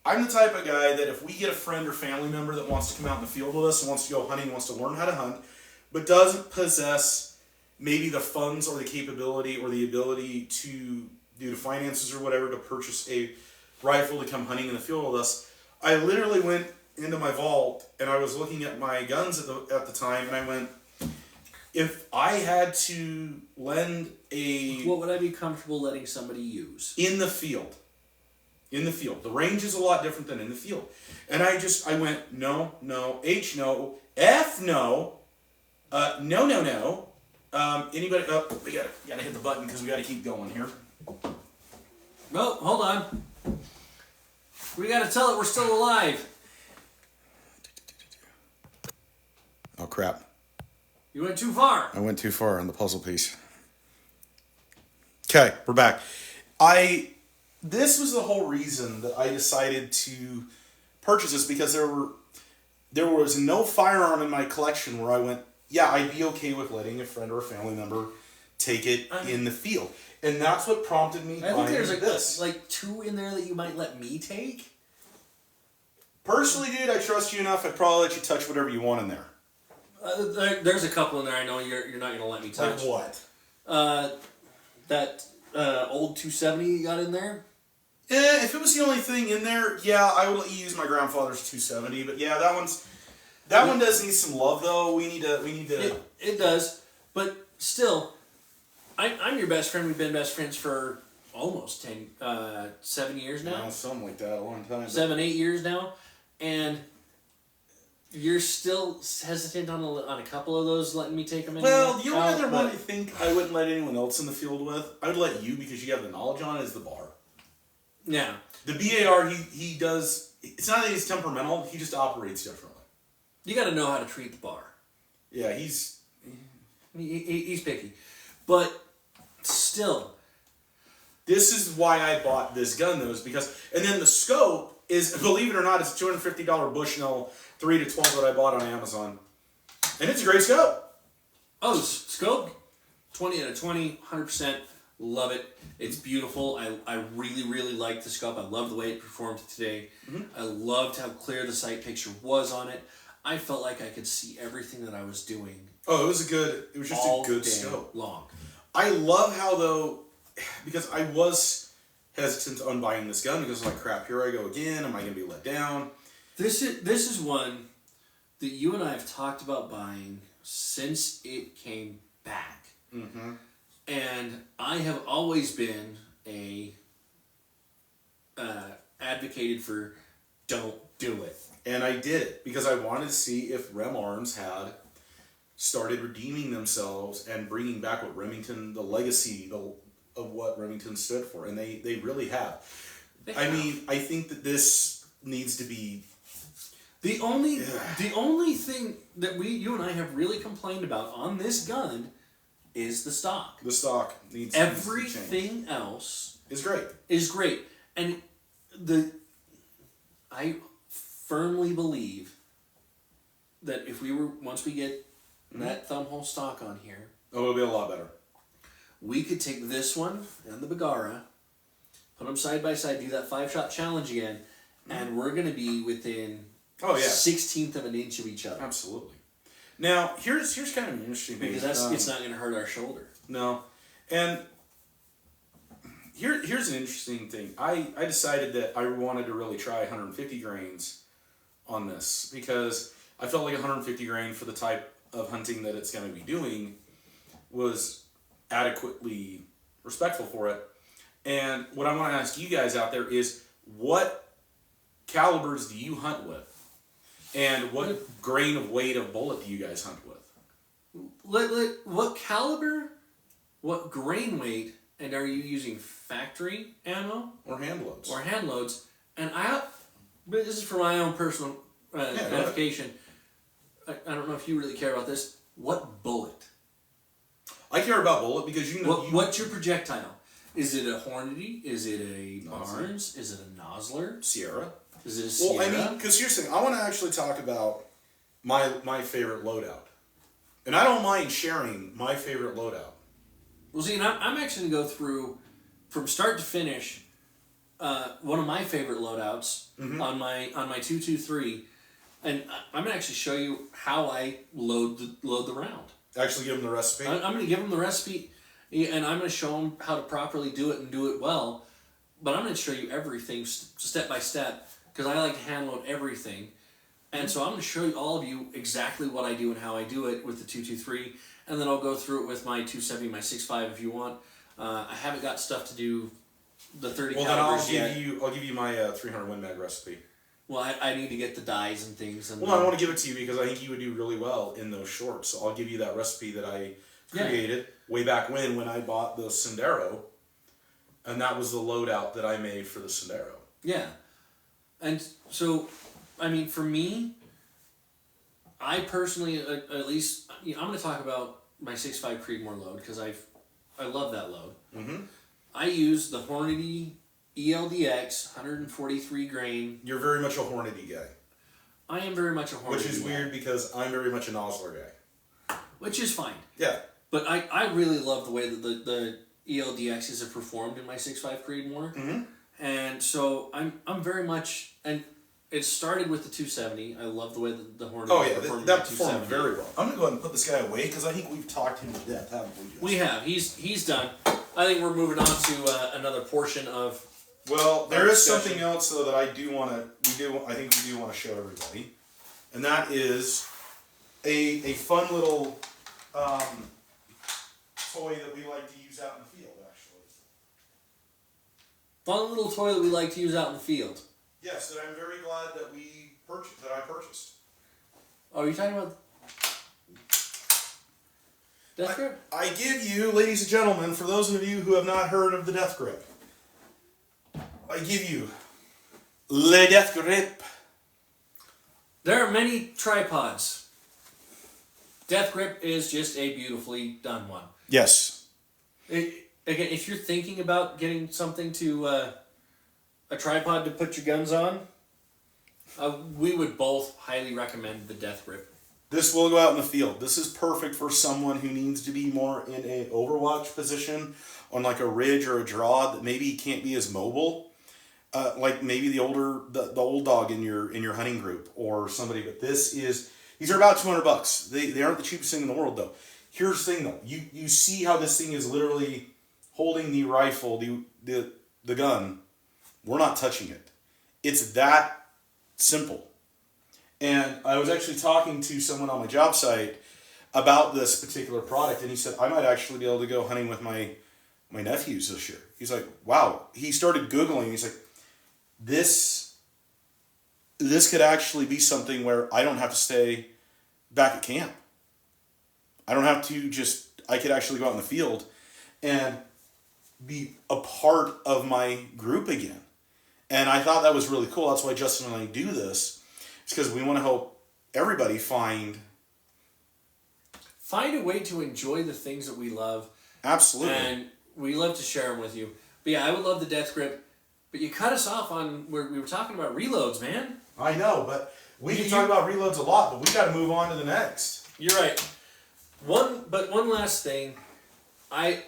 I'm the type of guy that if we get a friend or family member that wants to come out in the field with us and wants to go hunting, wants to learn how to hunt, but doesn't possess maybe the funds or the capability or the ability to, due to finances or whatever, to purchase a rifle to come hunting in the field with us, I literally went into my vault and I was looking at my guns at the time, and I went, if I had to lend what would I be comfortable letting somebody use? In the field. The range is a lot different than in the field. And I went, no, H, no, F, no, no. Anybody, we gotta hit the button because we gotta keep going here. Well, hold on. We gotta tell it we're still alive. Oh, crap. You went too far. I went too far on the puzzle piece. Okay, we're back. This was the whole reason that I decided to purchase this, because there was no firearm in my collection where I went, yeah, I'd be okay with letting a friend or a family member take it in the field. And that's what prompted me buying I think there's this. like 2 in there that you might let me take. Personally, dude, I trust you enough. I'd probably let you touch whatever you want in there. There's a couple in there I know you're not going to let me touch. Like what? That old 270 you got in there? If it was the only thing in there, yeah, I would let you use my grandfather's 270. But yeah, that one does need some love, though. We need to. It does, but still, I'm your best friend. We've been best friends for almost 7 years now. Yeah, something like that, a long time. 7, 8 years now, and you're still hesitant on a couple of those, letting me take them in. Well, the only other one I think I wouldn't let anyone else in the field with, I would let you because you have the knowledge on it, is the bar. Yeah. The BAR, he does. It's not that he's temperamental. He just operates differently. You got to know how to treat the bar. Yeah, he's picky, but still. This is why I bought this gun, though, is because, and then the scope is, believe it or not, it's a $250 Bushnell 3 to 12 that I bought on Amazon, and it's a great scope. Oh, scope, 20 out of 20, 100%. Love it. It's beautiful. I really, really like the scope. I love the way it performed today. Mm-hmm. I loved how clear the sight picture was on it. I felt like I could see everything that I was doing. Oh, it was just a good scope. Long. I love how, though, because I was hesitant on buying this gun because I was like, crap, here I go again. Am I going to be let down? This is one that you and I have talked about buying since it came back. Mm-hmm. And I have always been advocated for don't do it. And I did it because I wanted to see if Rem Arms had started redeeming themselves and bringing back what Remington, the legacy of what Remington stood for. And they really have. I mean, I think that this needs to be... The only thing that you and I have really complained about on this gun is the stock. The stock needs everything else is great. And I firmly believe that if once we get that thumbhole stock on here, it'll be a lot better. We could take this one and the Bagara, put them side by side, do that 5-shot challenge again, and we're going to be within 1/16 of an inch of each other. Absolutely. Now, here's kind of an interesting thing. Because it's not going to hurt our shoulder. No. And here's an interesting thing. I decided that I wanted to really try 150 grains on this because I felt like 150 grain for the type of hunting that it's going to be doing was adequately respectful for it. And what I want to ask you guys out there is, what calibers do you hunt with? And what grain of weight of bullet do you guys hunt with? What caliber, what grain weight, and are you using factory ammo? Or hand loads. And but this is for my own personal edification. I don't know if you really care about this. What bullet? I care about bullet because what's your projectile? Is it a Hornady? Is it a Barnes? Is it a Nosler? Sierra. Is it a Sierra? Well, I mean, because here's the thing. I want to actually talk about my favorite loadout. And I don't mind sharing my favorite loadout. Well, see, and I'm actually going to go through, from start to finish, one of my favorite loadouts on my 223, and I'm going to actually show you how I load the round. Actually give them the recipe? I'm going to give them the recipe, and I'm going to show them how to properly do it and do it well, but I'm going to show you everything step by step, because I like to hand load everything. And so I'm going to show all of you exactly what I do and how I do it with the 223, and then I'll go through it with my 270, my 6.5 if you want. I haven't got stuff to do the 30 calibers yet. I'll give you my 300 Win Mag recipe. Well, I need to get the dies and things. And I want to give it to you because I think you would do really well in those shorts. So I'll give you that recipe that I created way back when I bought the Sendero, and that was the loadout that I made for the Sendero. Yeah. And so, I mean, for me, I personally, at least, I'm going to talk about my 6.5 Creedmoor load because I love that load. Mm-hmm. I use the Hornady ELDX 143 grain. You're very much a Hornady guy. I am very much a Hornady Which is guy. weird because I'm very much a Nosler guy. Which is fine. Yeah. But I really love the way that the ELDXs have performed in my 6.5 Creedmoor. Mm-hmm. And so I'm very much, and it started with the 270. I love the way that the Hornady performed that with the performed 270. very well. I'm gonna go ahead and put this guy away because I think we've talked him to death, haven't we? Jess? We have. He's done. I think we're moving on to another portion of. Well, there is discussion. something else though that I think we do want to show everybody, and that is a fun little toy that we like to use out in the field. Actually, Fun little toy that we like to use out in the field. yes, that I'm very glad that I purchased. Oh, are you talking about Death Grip? I give you, ladies and gentlemen, for those of you who have not heard of the Death Grip, I give you Le Death Grip. There are many tripods. Death Grip is just a beautifully done one. Yes. Again, if you're thinking about getting something to a tripod to put your guns on, we would both highly recommend the Death Grip. This will go out in the field. This is perfect for someone who needs to be more in a overwatch position on like a ridge or a draw that maybe can't be as mobile. Like maybe the old dog in your hunting group or somebody. But these are about $200. They aren't the cheapest thing in the world though. Here's the thing though. You see how this thing is literally holding the rifle, the gun. We're not touching it. It's that simple. And I was actually talking to someone on my job site about this particular product, and he said, I might actually be able to go hunting with my nephews this year. He's like, wow. He started Googling. He's like, this could actually be something where I don't have to stay back at camp. I don't have to I could actually go out in the field and be a part of my group again. And I thought that was really cool. That's why Justin and I do this. It's because we want to help everybody find a way to enjoy the things that we love. Absolutely. And we love to share them with you. But yeah, I would love the Death Grip. But you cut us off on where we were talking about reloads, man. I know, but we can talk about reloads a lot, but we got to move on to the next. You're right. One last thing. I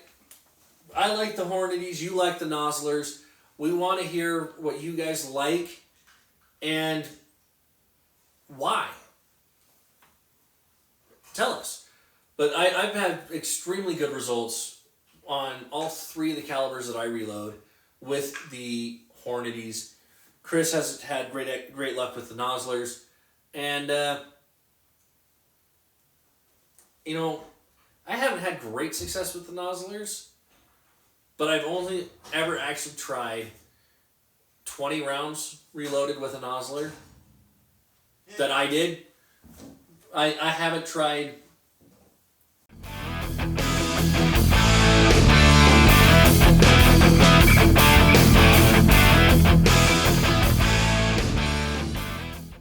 like the Hornadies. You like the Nozzlers. We want to hear what you guys like and why. Tell us. But I've had extremely good results on all three of the calibers that I reload with the Hornadies. Chris has had great luck with the Nozzlers. And, I haven't had great success with the Nozzlers, but I've only ever actually tried 20 rounds reloaded with a Nozzler that I did. I haven't tried.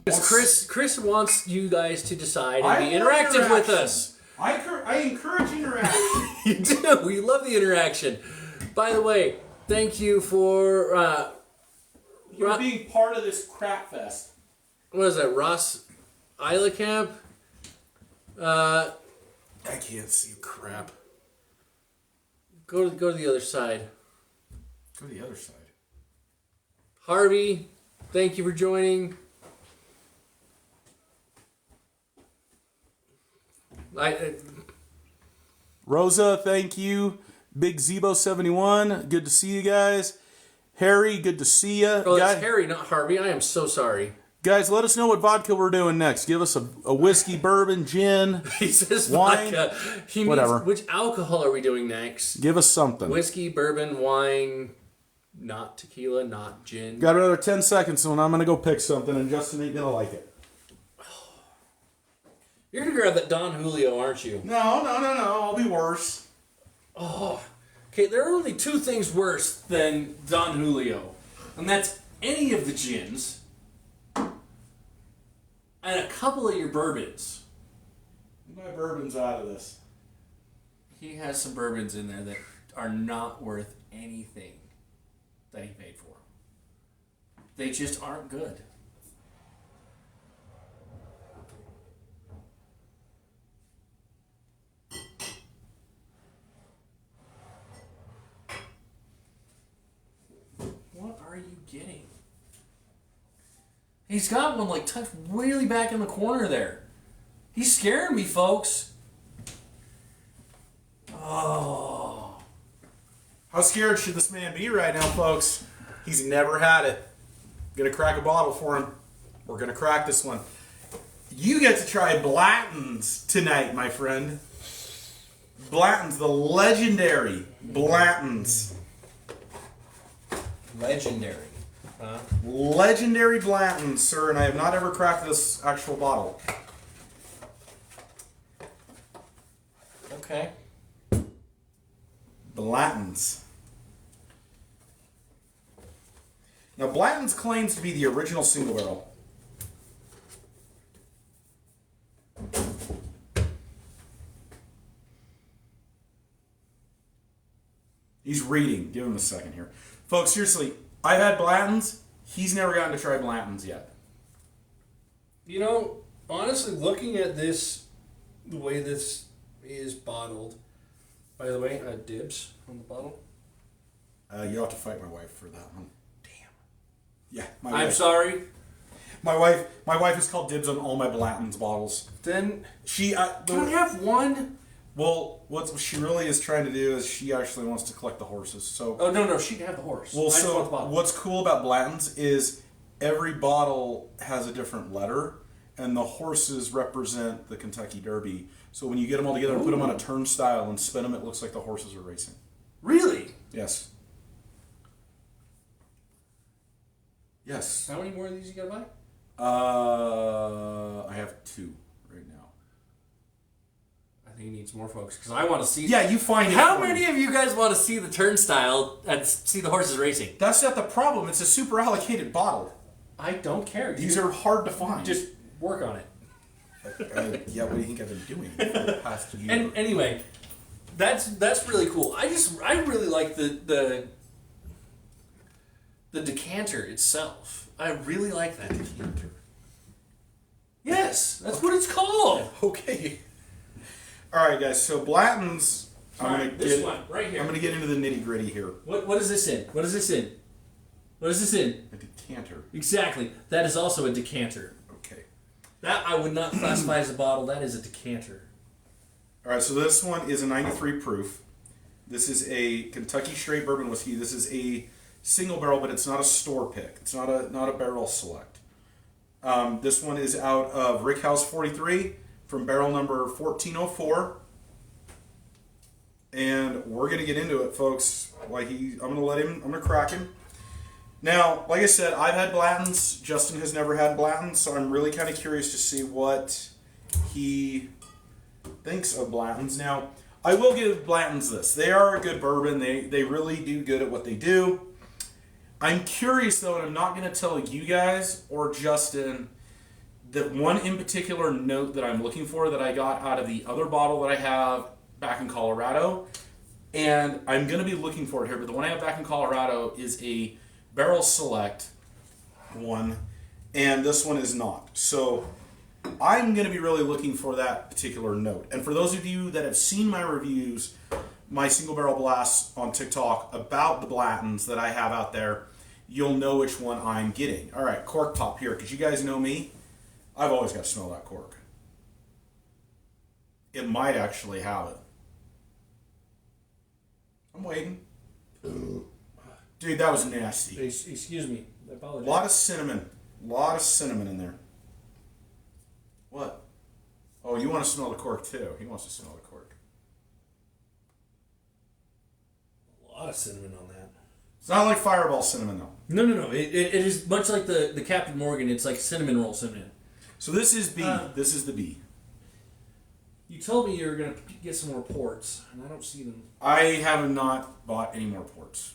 Chris wants you guys to decide and be interactive with us. I encourage interaction. You do. We love the interaction. By the way, thank you for You're being part of this crap fest. what is that? Ross Isla Camp. I can't see crap. Go to the other side. Go to the other side. Harvey, thank you for joining. Rosa, thank you. Big Zebo71, good to see you guys. Harry, good to see you. Oh, that's Harry, not Harvey. I am so sorry. Guys, let us know what vodka we're doing next. Give us a whiskey, bourbon, gin, He says wine, vodka. He whatever. means which alcohol are we doing next? Give us something. Whiskey, bourbon, wine, not tequila, not gin. Got another 10 seconds, and I'm going to go pick something, and Justin ain't going to like it. You're going to grab that Don Julio, aren't you? No. I'll be worse. Oh. Okay, there are only two things worse than Don Julio. And that's any of the gins. and a couple of your bourbons. My bourbon's out of this. He has some bourbons in there that are not worth anything that he paid for. They just aren't good. What are you getting? He's got one like tucked really back in the corner there. He's scaring me, folks. Oh. How scared should this man be right now, folks? He's never had it. Gonna crack a bottle for him. We're gonna crack this one. You get to try Blanton's tonight, my friend. Blanton's, the legendary Blanton's. Legendary. Legendary Blanton's, sir, and I have not ever cracked this actual bottle. Okay. Blanton's. Now, Blanton's claims to be the original single barrel. He's reading. Give him a second here. Folks, seriously, I've had Blanton's. He's never gotten to try Blanton's yet. You know, honestly, looking at this, the way this is bottled, by the way, dibs on the bottle. You'll have to fight my wife for that one. Damn. Yeah, my I'm wife. sorry. My wife has called dibs on all my Blanton's bottles. Then She, Can I have one? well, what she really is trying to do is she actually wants to collect the horses. So, Oh, no, she can have the horse. well, I just so want the bottle. what's cool about Blanton's is every bottle has a different letter, and the horses represent the Kentucky Derby. So when you get them all together and put them on a turnstile and spin them, it looks like the horses are racing. Really? Yes. Yes. how many more of these you gotta buy? I have 2 right now. I think he needs more folks because I want to see. Yeah, you find it. How for me. many of you guys want to see the turnstile and see the horses racing? That's not the problem. It's a super allocated bottle. I don't care. These are hard to find. Just work on it. Yeah, what do you think I've been doing for the past year? And anyway, that's really cool. I really like the decanter itself. I really like that decanter. Yes, that's what it's called. Okay. All right, guys. So Blanton's. This one right here. I'm gonna get into the nitty gritty here. What is this in? What is this in? What is this in? A decanter. Exactly. That is also a decanter. Okay. That I would not classify as a bottle. That is a decanter. All right. So this one is a 93 proof. This is a Kentucky straight bourbon whiskey. This is a single barrel, but it's not a store pick. It's not a barrel select. This one is out of Rickhouse 43 from barrel number 1404. And we're gonna get into it, folks. I'm gonna crack him. Now, like I said, I've had Blanton's. Justin has never had Blanton's, so I'm really kind of curious to see what he thinks of Blanton's. Now, I will give Blanton's this. They are a good bourbon. They really do good at what they do. I'm curious, though, and I'm not going to tell you guys or Justin the one in particular note that I'm looking for that I got out of the other bottle that I have back in Colorado. And I'm going to be looking for it here, but the one I have back in Colorado is a barrel select one, and this one is not. So I'm going to be really looking for that particular note. And for those of you that have seen my reviews, my single barrel blasts on TikTok about the Blanton's that I have out there, you'll know which one I'm getting. All right, cork pop here, because you guys know me. I've always got to smell that cork. It might actually have it. I'm waiting. Dude, that was nasty. Excuse me. I apologize. A lot of cinnamon. A lot of cinnamon in there. What? Oh, you want to smell the cork too. He wants to smell the cork. A lot of cinnamon on that. It's not like Fireball cinnamon though. No. It is much like the Captain Morgan. It's like cinnamon roll cinnamon. So this is B. This is the B. You told me you were going to get some more ports, and I don't see them. I have not bought any more ports.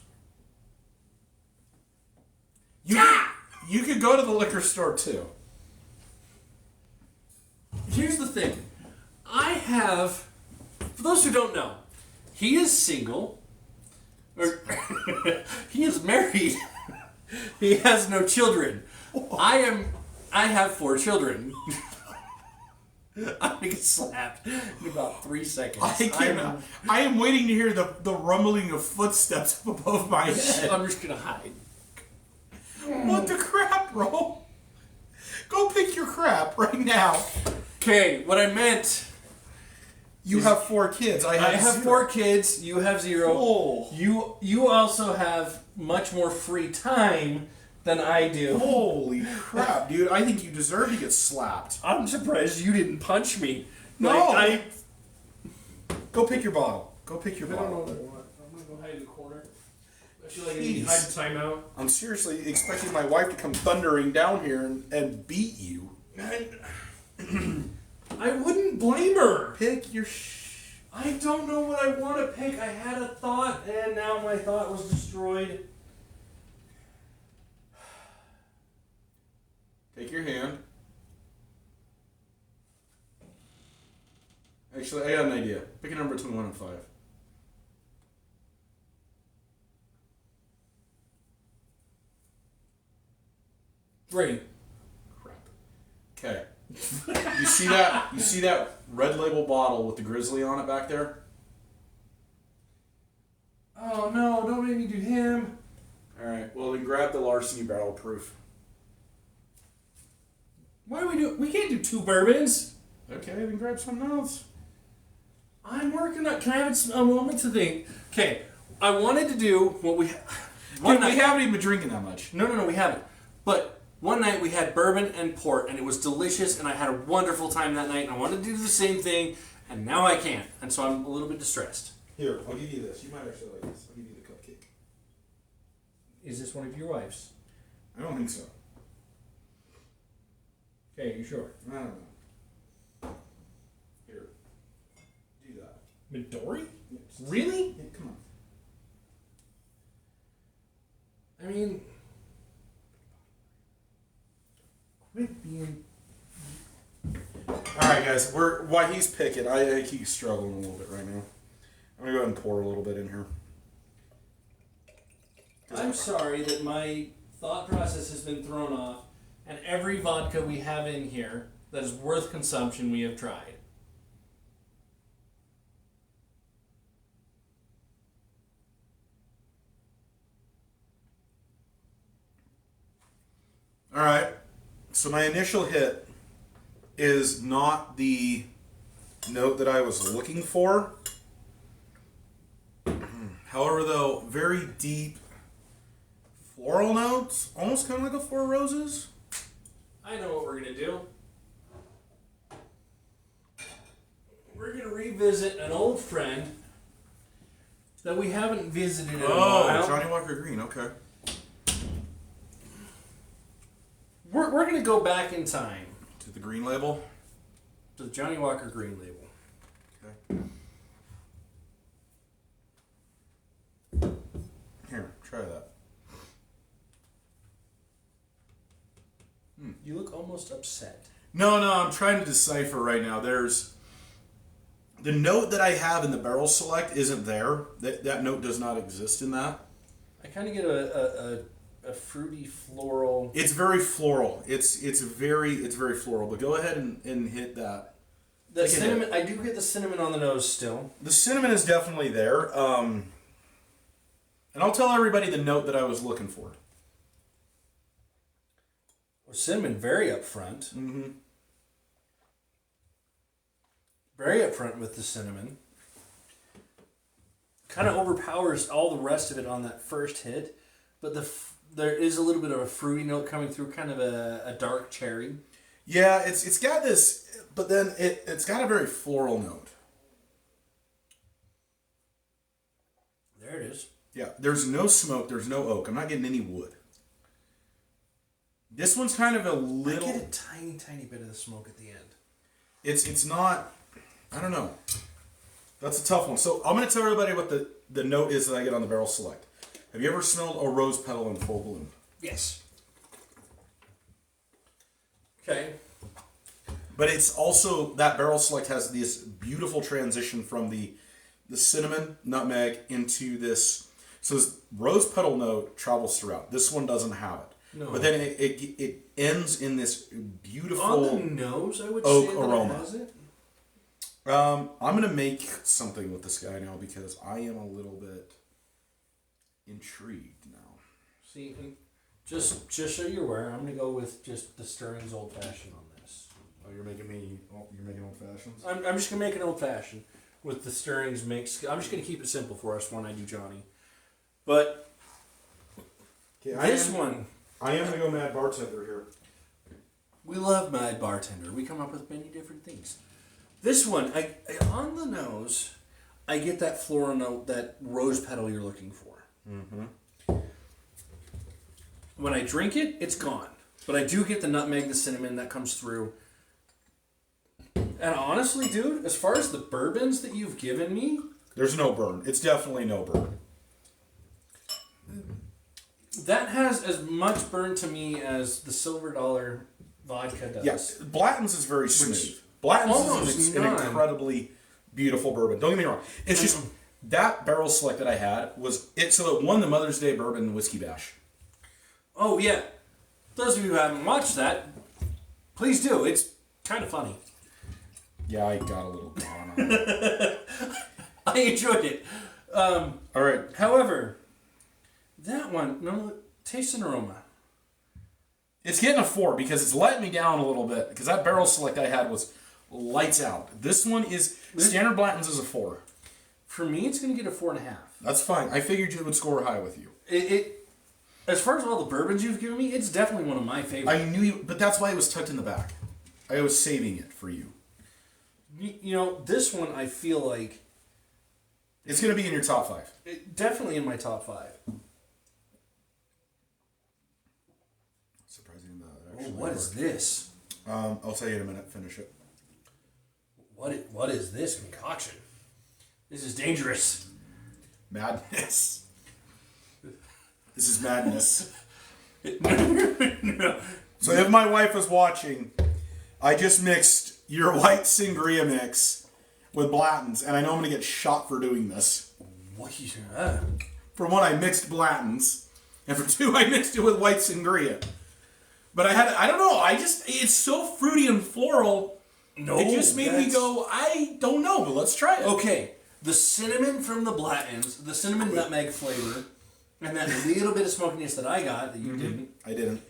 You could go to the liquor store too. thing. I have, for those who don't know, he is single. Or he is married. He has no children. I have 4 children. I'm gonna get slapped in about 3 seconds. I am waiting to hear the rumbling of footsteps above my head. I'm just gonna hide. What the crap, bro? Go pick your crap right now. Okay, what I meant. You have 4 kids. I have 0. 4 kids. You have 0. Oh. You also have much more free time than I do. Holy crap, dude. I think you deserve to get slapped. I'm surprised you didn't punch me. No. Go pick your bottle. Go pick your I don't know bottle. what I want. I'm gonna go hide in the corner. I feel like I need to hide timeout. I'm seriously expecting my wife to come thundering down here and beat you. I wouldn't blame her. Pick your I don't know what I want to pick. I had a thought, and now my thought was destroyed. Take your hand. Actually, I got an idea. Pick a number between 1 and 5. 3. Crap. Okay. You see that? You see that red label bottle with the grizzly on it back there? Oh no! Don't make me do him. All right. Well, then grab the larceny barrel proof. Why do we do? We can't do 2 bourbons. Okay, then grab something else. I'm working on. Can I have a moment to think? Okay, I wanted to do what we. We haven't even been drinking that much. No, we haven't. But one night we had bourbon and port, and it was delicious, and I had a wonderful time that night, and I wanted to do the same thing, and now I can't, and so I'm a little bit distressed. Here, I'll give you this. You might actually like this. I'll give you the cupcake. Is this one of your wives? I don't think so. Okay, you sure? I don't know. Here. Do that. Midori? Yeah, Really? yeah, come on. I mean, quit being. All right, guys. While he's picking, I keep struggling a little bit right now. I'm gonna go ahead and pour a little bit in here. I'm sorry that my thought process has been thrown off, and every vodka we have in here that is worth consumption we have tried. All right. So my initial hit is not the note that I was looking for. However, though, very deep floral notes, almost kind of like a Four Roses. I know what we're going to do. We're going to revisit an old friend that we haven't visited in a while. Johnny Walker Green, okay. We're going to go back in time To the green label. to the Johnny Walker Green label. Okay. Here, try that. You look almost upset. No, I'm trying to decipher right now. There's the note that I have in the barrel select isn't there. That note does not exist in that. I kind of get a fruity floral. It's very floral. It's very floral. But go ahead and hit that. The Take a hit. cinnamon. I do get the cinnamon on the nose still. The cinnamon is definitely there. And I'll tell everybody the note that I was looking for. Well, cinnamon very upfront. Mm-hmm. Very upfront with the cinnamon. Kind of overpowers all the rest of it on that first hit, but there is a little bit of a fruity note coming through, kind of a dark cherry. Yeah, it's got this, but then it's got a very floral note. There it is. Yeah, there's no smoke, there's no oak. I'm not getting any wood. This one's kind of a little. I get a tiny, tiny bit of the smoke at the end. It's not. I don't know. That's a tough one. So I'm going to tell everybody what the note is that I get on the barrel select. Have you ever smelled a rose petal in full bloom? Yes. Okay. But it's also, that barrel select has this beautiful transition from the cinnamon, nutmeg into this. So this rose petal note travels throughout. This one doesn't have it. No. But then it ends in this beautiful on the nose, I would oak say aroma. that it has it. I'm gonna make something with this guy now because I am a little bit intrigued now. See, and just so you're aware, I'm gonna go with just the Stirling's Old Fashioned on this. Oh, you're making old fashions? I'm just gonna make an old fashioned with the Stirling's mix. I'm just gonna keep it simple for us when I do Johnny. But this one, I am gonna go mad bartender here. we love Mad Bartender. We come up with many different things. This one, I on the nose, I get that floral note, that rose petal you're looking for. Mm-hmm. When I drink it, it's gone. But I do get the nutmeg, the cinnamon that comes through. And honestly, dude, as far as the bourbons that you've given me, There's no burn. It's definitely no burn. that has as much burn to me as the Silver Dollar vodka does. Yes, Blatton's is very smooth. Blatton's almost is an none. incredibly beautiful bourbon. Don't get me wrong. It's just that barrel select that I had was it. So it won the Mother's Day Bourbon Whiskey Bash. Oh, yeah. Those of you who haven't watched that, please do. It's kind of funny. Yeah, I got a little gone on it. I enjoyed it. All right. However, that one, no, taste and aroma. It's getting a 4 because it's letting me down a little bit because that barrel select I had was lights out. This one is standard Blanton's is a 4. For me, it's going to get a 4.5. That's fine. I figured you would score high with you. It as far as all the bourbons you've given me, it's definitely one of my favorites. I knew you, but that's why it was tucked in the back. I was saving it for you. You know, this one I feel like It's going to be in your top 5. definitely in my top 5. Surprising that Oh, actually. what is this? I'll tell you in a minute. Finish it. What is this concoction? This is dangerous. Madness. This is madness. No. So if my wife is watching, I just mixed your white sangria mix with Blanton's, and I know I'm going to get shot for doing this. What? For one, I mixed Blanton's, and for two, I mixed it with white sangria. But I don't know, it's so fruity and floral. No, it just made me go, I don't know, but let's try it. Okay, the cinnamon from the Blanton's, the cinnamon nutmeg flavor, and that little bit of smokiness that I got that you didn't, I didn't.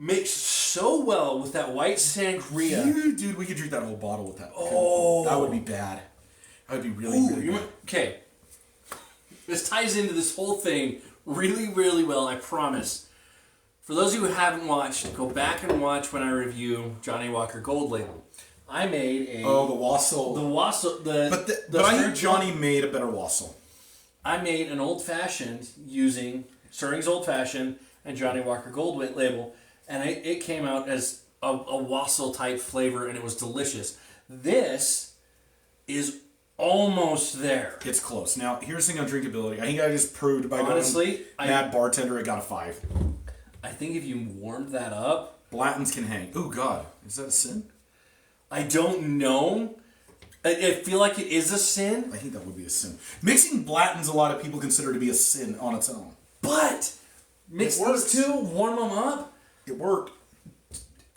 mixed so well with that white sangria. Dude, we could drink that whole bottle with that. Oh. That would be bad. That would be really bad. Okay. This ties into this whole thing really, really well, I promise. For those of you who haven't watched, go back and watch when I review Johnny Walker Gold Label. I made a... Oh, the wassail. The wassail... But I think Johnny made a better wassail. I made an old-fashioned using Stirling's Old Fashioned and Johnny Walker Gold Label, and it came out as a wassail-type flavor, and it was delicious. This is almost there. It's close. Now, here's the thing on drinkability. I think I just proved by Honestly, going Mad Bartender, it got a 5. I think if you warmed that up... Blanton's can hang. Oh, God. Is that a sin? I don't know. I feel like it is a sin. I think that would be a sin. Mixing Blanton's, a lot of people consider to be a sin on its own. But mix those two, warm them up. It worked.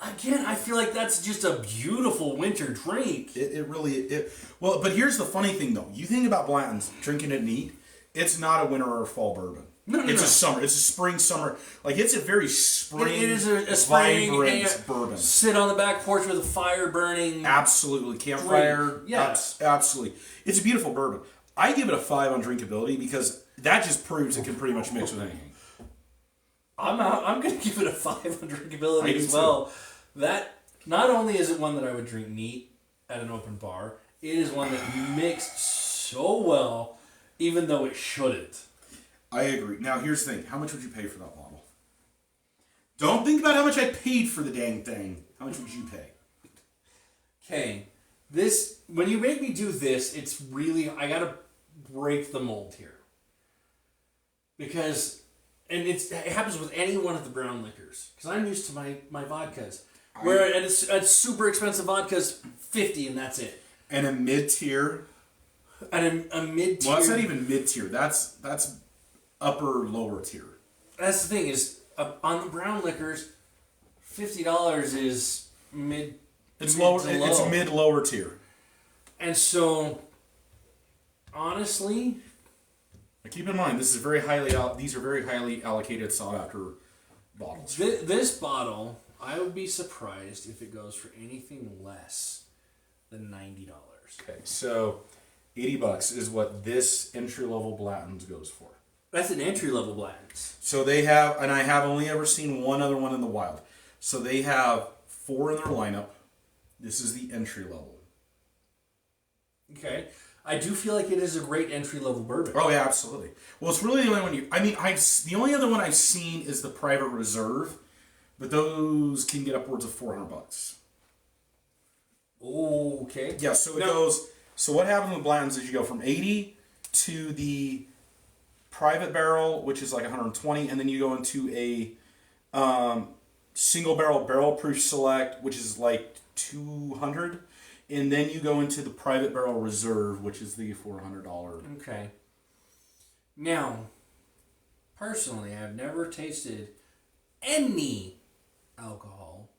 Again, I feel like that's just a beautiful winter drink. It really... Well, but here's the funny thing, though. You think about Blanton's, drinking it neat, it's not a winter or fall bourbon. No, it's a summer. It's a spring, summer. Like, it's a very spring, It is a spring vibrant bourbon. Sit on the back porch with a fire burning. Absolutely. Campfire. Yes. Absolutely. It's a beautiful bourbon. I give it a 5 on drinkability because that just proves it can pretty much mix with anything. I'm going to give it a 5 on drinkability I do as well. That, not only is it one that I would drink neat at an open bar, it is one that mixed so well, even though it shouldn't. I agree. Now, here's the thing. How much would you pay for that bottle? Don't think about how much I paid for the dang thing. How much would you pay? Okay, this, when you make me do this, it's really, I gotta break the mold here. Because, and it happens with any one of the brown liquors. Because I'm used to my vodkas. Where it's super expensive vodka's $50 and that's it. And a mid-tier. And a mid-tier. Well, that's not even mid-tier. That's upper lower tier. That's the thing is on the brown liquors, $50 is mid. It's mid lower. to It's low. mid lower tier. And so, honestly, Now keep in mind, this is very highly. These are very highly allocated, sought after bottles. this bottle, I would be surprised if it goes for anything less than $90. Okay, so $80 is what this entry level Blanton's goes for. That's an entry level Blanton's. So they have, and I have only ever seen one other one in the wild. So they have 4 in their lineup. This is the entry level. Okay, I do feel like it is a great entry level bourbon. Oh yeah, absolutely. Well, it's really the only one you. I mean, the only other one I've seen is the Private Reserve, but those can get upwards of $400. Okay. Yeah, so it goes. So what happens with Blanton's is you go from 80 to the Private Barrel, which is like 120, and then you go into a single barrel proof select, which is like 200, and then you go into the Private Barrel Reserve, which is the $400. Okay. Now, personally, I've never tasted any alcohol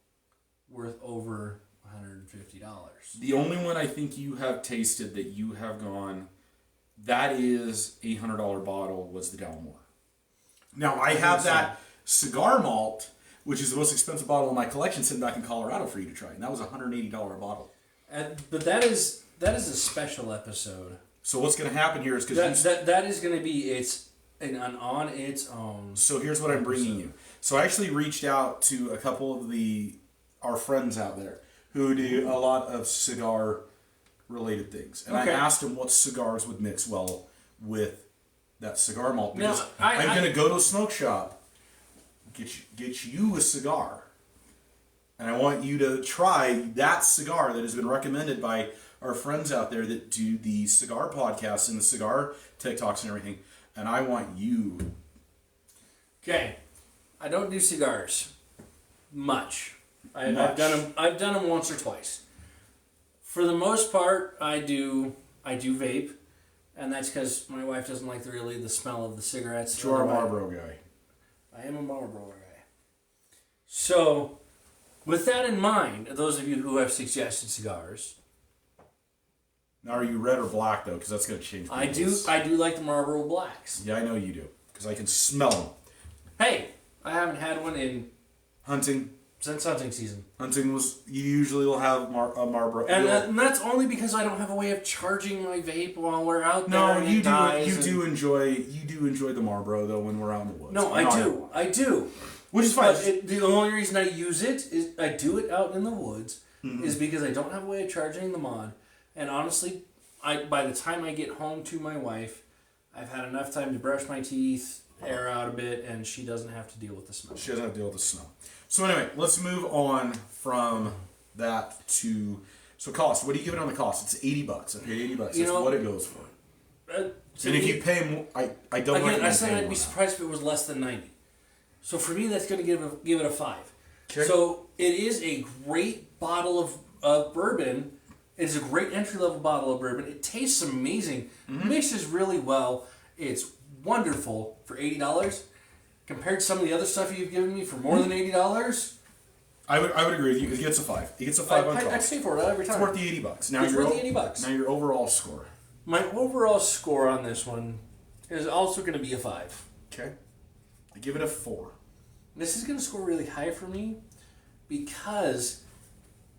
worth over $150. The only one I think you have tasted that you have gone, that is $800 bottle, was the Dalmore. Now I have that cigar malt, which is the most expensive bottle in my collection, sitting back in Colorado for you to try, and that was a $180 bottle. But that is a special episode. So what's going to happen here is because that is going to be on its own. So here's what I'm bringing you. So I actually reached out to a couple of our friends out there who do a lot of cigar related things, and I asked them what cigars would mix well with that cigar malt. Because Now, I'm going to go to a smoke shop, get you a cigar, and I want you to try that cigar that has been recommended by our friends out there that do the cigar podcasts and the cigar TikToks and everything. And I want you. Okay, I don't do cigars much. I've Much. I've done them once or twice. For the most part, I do vape, and that's because my wife doesn't like the smell of the cigarettes. You're a Marlboro guy. I am a Marlboro guy. So, with that in mind, those of you who have suggested cigars, Now, are you red or black though? Because that's going to change. I do like the Marlboro Blacks. Yeah, I know you do. Because I can smell them. Hey, I haven't had one since hunting season. Hunting was, you usually will have a Marlboro. And that's only because I don't have a way of charging my vape while we're out there. No, and you it dies do. and- You do enjoy the Marlboro though when we're out in the woods. No, I do. Which is fine. But the only reason I use it is I do it out in the woods is because I don't have a way of charging the mod, and honestly, by the time I get home to my wife, I've had enough time to brush my teeth, air out a bit, and she doesn't have to deal with the smell. She doesn't have to deal with the snow. So anyway, let's move on from that to cost. What do you give it on the cost? It's $80. I paid $80. That's what it goes for. And if you pay more, I don't. Again, I recommend said paying I'd more be than surprised if it was less than 90. So for me, that's going to give it a 5. Okay. So it is a great bottle of bourbon. It's a great entry level bottle of bourbon. It tastes amazing. Mixes really well. It's wonderful for $80. Compared to some of the other stuff you've given me for more than $80. I would agree with you. It gets a 5. It gets a 5 on I cost. pay for it every time. It's worth the $80. Now It's your worth the $80. Now your overall score. My overall score on this one is also going to be a 5. Okay. I give it a 4. This is going to score really high for me because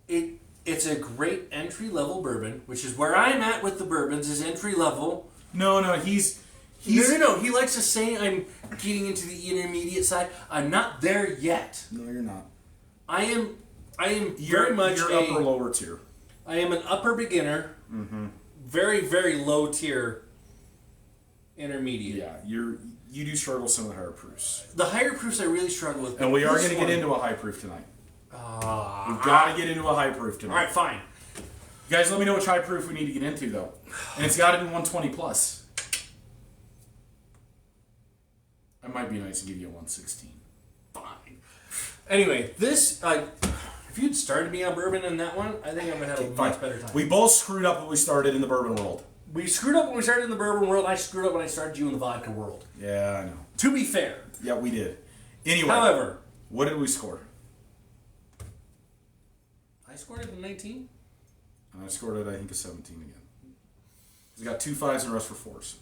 it's a great entry level bourbon, which is where I'm at with the bourbons, is entry level. No, he's No. He likes to say I'm getting into the intermediate side. I'm not there yet. No, you're not. I am You're very much you're upper lower tier. I am an upper beginner. Very, very low tier intermediate. Yeah, you do struggle with some of the higher proofs. The higher proofs I really struggle with. And we are this going to get one- into a high proof tonight. We've got to get into a high proof tonight. All right, fine. You guys, let me know which high proof we need to get into, though. And it's got to be 120 plus. I might be nice and give you a 116. Fine. Anyway, this if if you'd started me on bourbon in that one, I think I would have had a much better time. We both screwed up when we started in the bourbon world. We screwed up when we started in the bourbon world. I screwed up when I started you in the vodka world. Yeah, I know. To be fair. Yeah, we did. Anyway. However. What did we score? I scored it in 19. And I scored it, I think, a 17 again. We got 2 5s and the rest were 4s.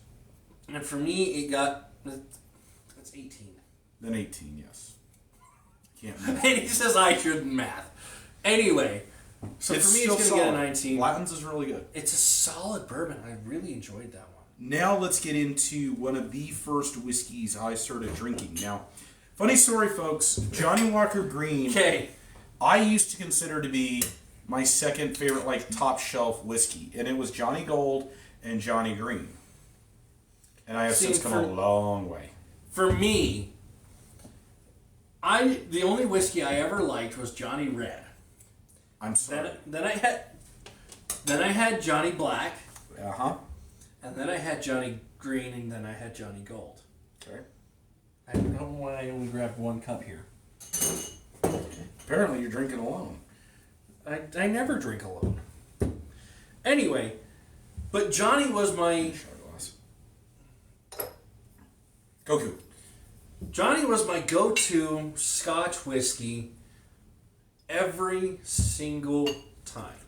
And for me, it got... That's 18. Then 18, yes. Can't math. And he says I shouldn't math. Anyway, so It's for me, it's going to still get a solid. 19. Latins is really good. It's a solid bourbon. I really enjoyed that one. Now let's get into one of the first whiskeys I started drinking. Now, funny story, folks. Johnny Walker Green, Okay. I used to consider to be my second favorite, like, top shelf whiskey. And it was Johnny Gold and Johnny Green. And I have since come a long way. For me, the only whiskey I ever liked was Johnny Red. I'm sorry. Then I had Johnny Black, Uh-huh. and then I had Johnny Green, and then I had Johnny Gold. Okay. I don't know why I only grabbed one cup here. Apparently you're drinking alone. I never drink alone. Anyway, but Johnny was my... Shot glass. Goku. Johnny was my go-to Scotch whiskey every single time.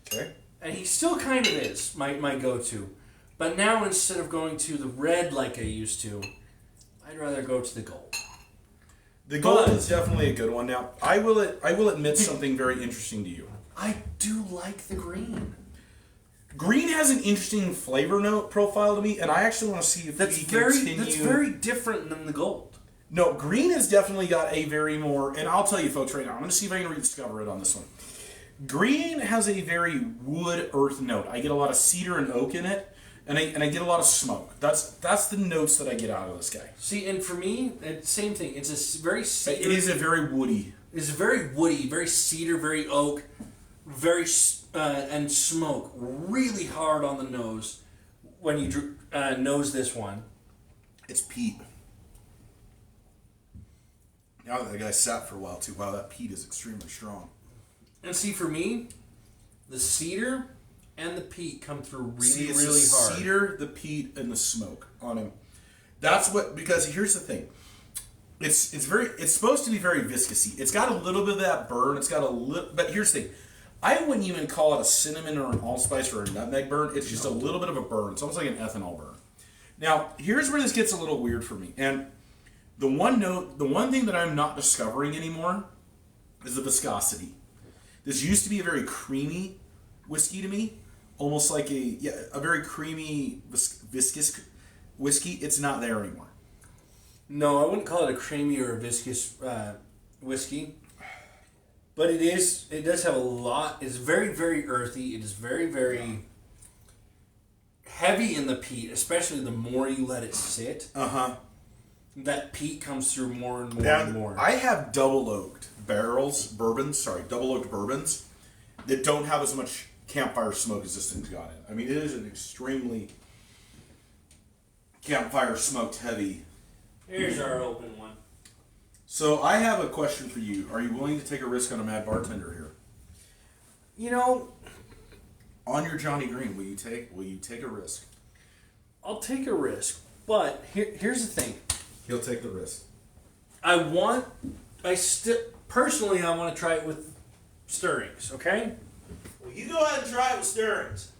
Okay. And he still kind of is my go-to. But now instead of going to the red like I used to, I'd rather go to the gold. The gold is definitely a good one. Now, I will admit something very interesting to you. I do like the green. Green has an interesting flavor note profile to me, and I actually want to see if we continue. That's very different than the gold. No, green has definitely got a very more, and I'll tell you folks right now, I'm going to see if I can rediscover it on this one. Green has a very wood earth note. I get a lot of cedar and oak in it, and I get a lot of smoke. That's the notes that I get out of this guy. See, and for me, same thing. It's a very cedar. It is a very woody. It's very woody, very cedar, very oak, very and smoke. Really hard on the nose when you nose this one. It's peat. Now that the guy sat for a while too, wow, that peat is extremely strong. And see, for me, the cedar and the peat come through really the hard. Cedar, the peat, and the smoke on him. That's what, because here's the thing. It's supposed to be very viscousy. It's got a little bit of that burn. It's got a little, but here's the thing. I wouldn't even call it a cinnamon or an allspice or a nutmeg burn. It's just a little bit of a burn. It's almost like an ethanol burn. Now, here's where this gets a little weird for me. And the one thing that I'm not discovering anymore is the viscosity. This used to be a very creamy whiskey to me, almost like a very creamy viscous whiskey. It's not there anymore. No, I wouldn't call it a creamy or a viscous whiskey. But it does have a lot. It's very, very earthy. It is very, very heavy in the peat, especially the more you let it sit. Uh-huh. That peat comes through more and more and more. I have double oaked bourbons that don't have as much campfire smoke as this thing's got in. I mean, it is an extremely campfire smoked heavy. Here's our open one. So I have a question for you. Are you willing to take a risk on a mad bartender here? You know, On your Johnny Green, will you take a risk? I'll take a risk, but here's the thing. He'll take the risk. Personally, I want to try it with stirrings, okay? Well, you go ahead and try it with stirrings.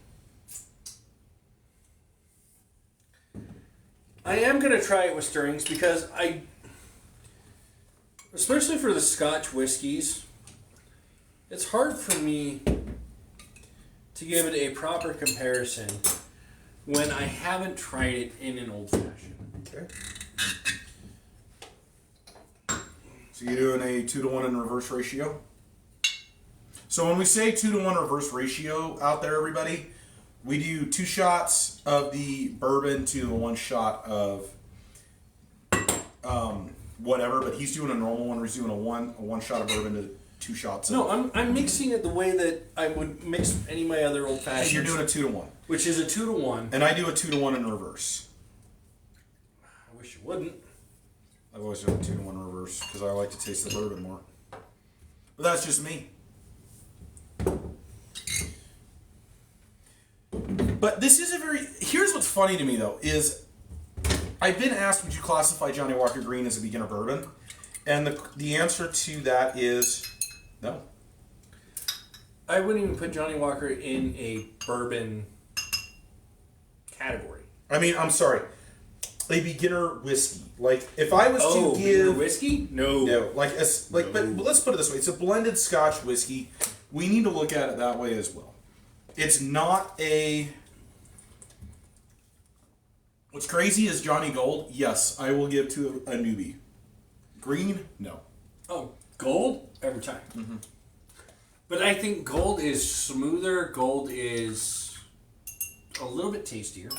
I am going to try it with stirrings because especially for the Scotch whiskeys, it's hard for me to give it a proper comparison when I haven't tried it in an old fashioned. Okay. So you're doing a 2-to-1 in reverse ratio? So when we say 2-to-1 reverse ratio out there, everybody, we do 2 shots of the bourbon to the 1 shot of whatever, but he's doing a normal one where he's doing a one shot of bourbon to 2 shots of... No, I'm mixing it the way that I would mix any of my other old fashions. You're doing a 2-to-1. Which is a 2-to-1. And I do a 2-to-1 in reverse. I wish you wouldn't. I've always done a 2-to-1 reverse because I like to taste the bourbon more. But that's just me. But this is a very. Here's what's funny to me though is, I've been asked, would you classify Johnny Walker Green as a beginner bourbon, and the answer to that is no. I wouldn't even put Johnny Walker in a bourbon category. I mean, I'm sorry, a beginner whiskey. Like if I was to beginner give whiskey, no, but let's put it this way: it's a blended Scotch whiskey. We need to look at it that way as well. It's not a. What's crazy is Johnny Gold. Yes, I will give to a newbie. Green, no. Oh, gold every time. Mm-hmm. But I think gold is smoother. Gold is a little bit tastier.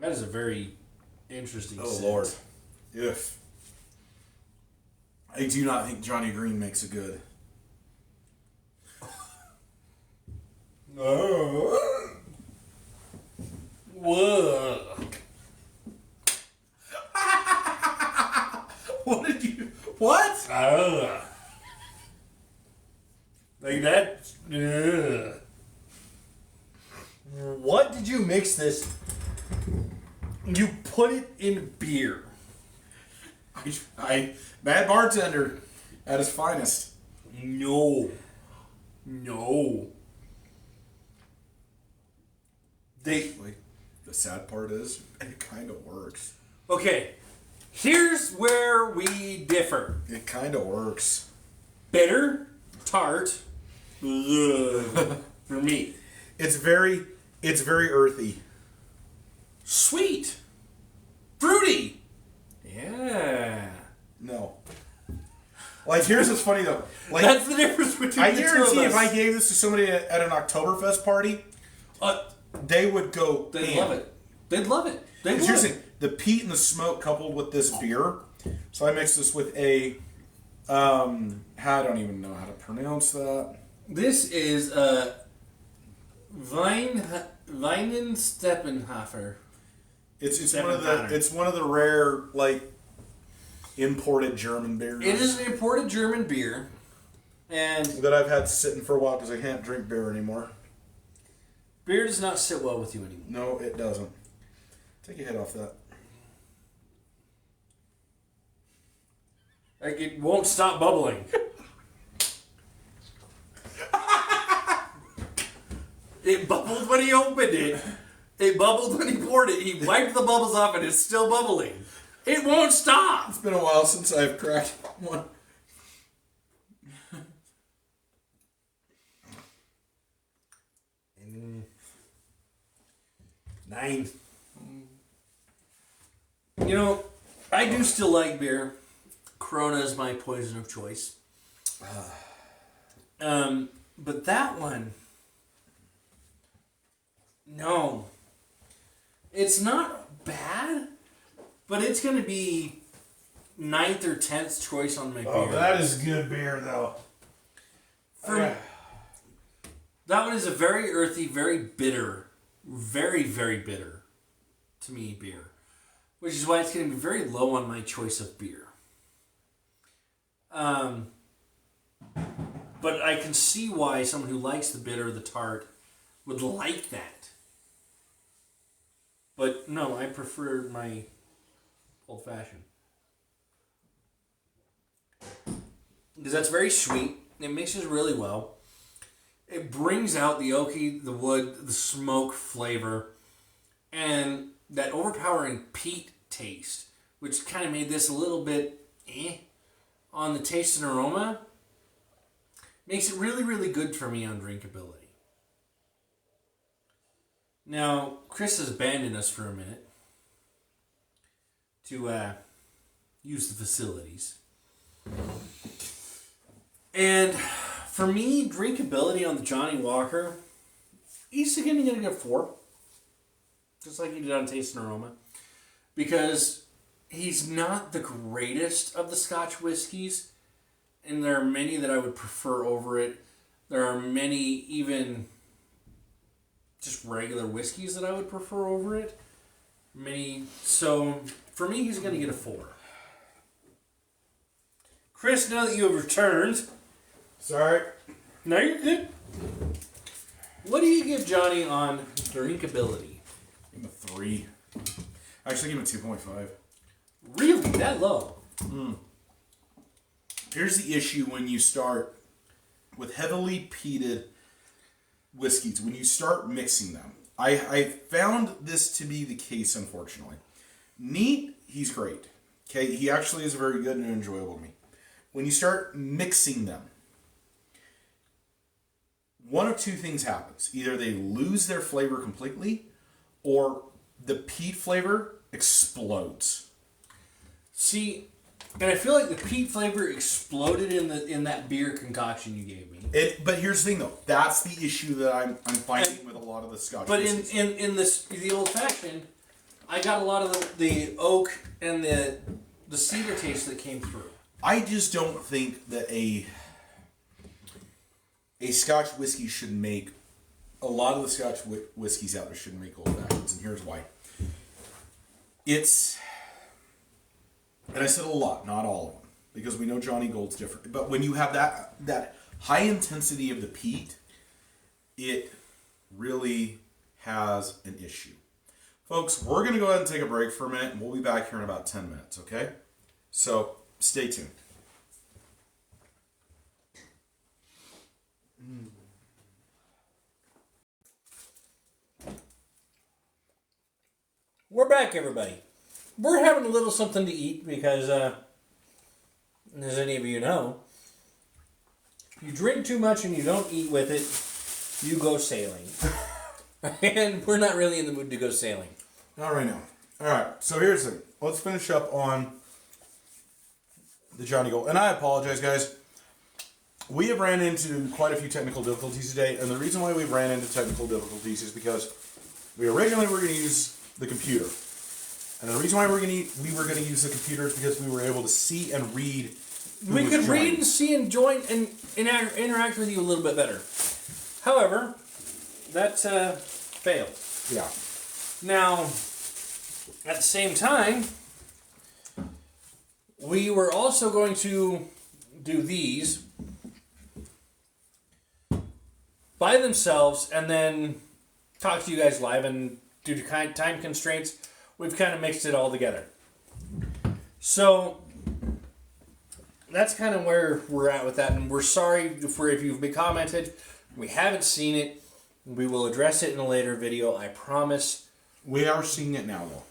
That is a very interesting. Oh scent. Lord, if I do not think Johnny Green makes a good. Whoa. What did you? What? Like that. What did you mix this? You put it in beer. I bad bartender at his finest. No. Like, the sad part is it kind of works. Okay, here's where we differ. It kind of works. Bitter, tart, ugh, for me. It's very earthy. Sweet, fruity. Yeah. No. Like, here's what's funny though. Like, That's the difference between I the two of guarantee us. if I gave this to somebody at an Oktoberfest party, they would go. They'd love it. They'd love it. They would. Here's the thing: the peat and the smoke coupled with this beer. So I mixed this with a. I don't even know how to pronounce that. This is Weinensteppenhofer. It's one of the rare like imported German beers. It is an imported German beer, and that I've had sitting for a while because I can't drink beer anymore. beer does not sit well with you anymore. No, it doesn't. Take your head off that. Like, it won't stop bubbling. It bubbled when he opened it. It bubbled when he poured it. He wiped the bubbles off and it's still bubbling. It won't stop. It's been a while since I've cracked one. Nine. You know, I do still like beer. Corona is my poison of choice. But that one, no. It's not bad, but it's going to be 9th or 10th choice on my beer. Oh, that is good beer, though. That one is a very earthy, very bitter, very, very bitter, to me, beer. Which is why it's going to be very low on my choice of beer. But I can see why someone who likes the bitter, the tart, would like that. But no, I prefer my old fashioned. Because that's very sweet. It mixes really well. It brings out the oaky, the wood, the smoke flavor, and that overpowering peat taste, which kind of made this a little bit on the taste and aroma. Makes it really, really good for me on drinkability. Now, Chris has abandoned us for a minute to use the facilities. And for me, drinkability on the Johnny Walker, he's going to get a 4. Just like he did on taste and aroma. Because he's not the greatest of the Scotch whiskies. And there are many that I would prefer over it. There are many even just regular whiskeys that I would prefer over it. So for me, he's going to get a 4. Chris, now that you have returned, Sorry. now you're good. What do you give Johnny on drinkability? Give him a 3. Actually, give him a 2.5. Really? That low? Here's the issue when you start with heavily peated whiskeys. When you start mixing them, I found this to be the case, unfortunately. Neat, he's great. Okay, he actually is very good and enjoyable to me. When you start mixing them, one of two things happens. Either they lose their flavor completely, or the peat flavor explodes. See, and I feel like the peat flavor exploded in that beer concoction you gave me. But here's the thing, though. That's the issue that I'm finding with a lot of the Scotch. But whiskeys. in the old fashioned, I got a lot of the oak and the cedar taste that came through. I just don't think that a Scotch whiskey should make, a lot of the Scotch whiskeys out there shouldn't make old fashions, and here's why. It's, and I said a lot, not all of them, because we know Johnny Gold's different. But when you have that high intensity of the peat, it really has an issue. Folks, we're going to go ahead and take a break for a minute, and we'll be back here in about 10 minutes, okay? So, stay tuned. We're back, everybody. We're having a little something to eat because, as any of you know, if you drink too much and you don't eat with it, you go sailing. And we're not really in the mood to go sailing. Not right now. All right, so here's the thing. Let's finish up on the Johnny Gold. And I apologize, guys. We have ran into quite a few technical difficulties today, and the reason why we ran into technical difficulties is because we originally were going to use the computer. And the reason why we were going to use the computer is because we were able to see and read who We was could joining. read and see and join and interact with you a little bit better. However, that failed. Yeah. Now, at the same time, we were also going to do these by themselves and then talk to you guys live, and due to time constraints, we've kind of mixed it all together. So that's kind of where we're at with that, and we're sorry if you've been commented. We haven't seen it. We will address it in a later video, I promise. We are seeing it now, though.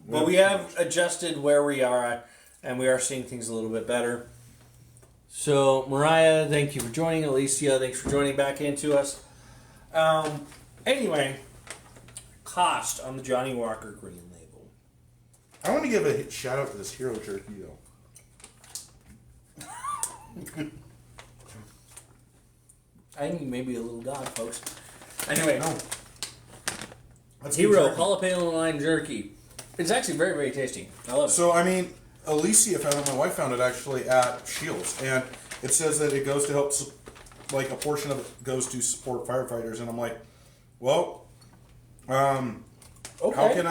But we have adjusted where we are at, and we are seeing things a little bit better. So, Mariah, thank you for joining. Alicia, thanks for joining back into us. Anyway, cost on the Johnny Walker Green label. I want to give a shout out to this Hero Jerky, though. I think maybe a little dog, folks. Anyway, No. That's Hero good jerky. jalapeno lime jerky. It's actually very, very tasty. I love it. So, I mean, Alicia found it, my wife found it actually at Shields, and it says that it goes to help, like, a portion of it goes to support firefighters, and I'm like, well, Okay. how can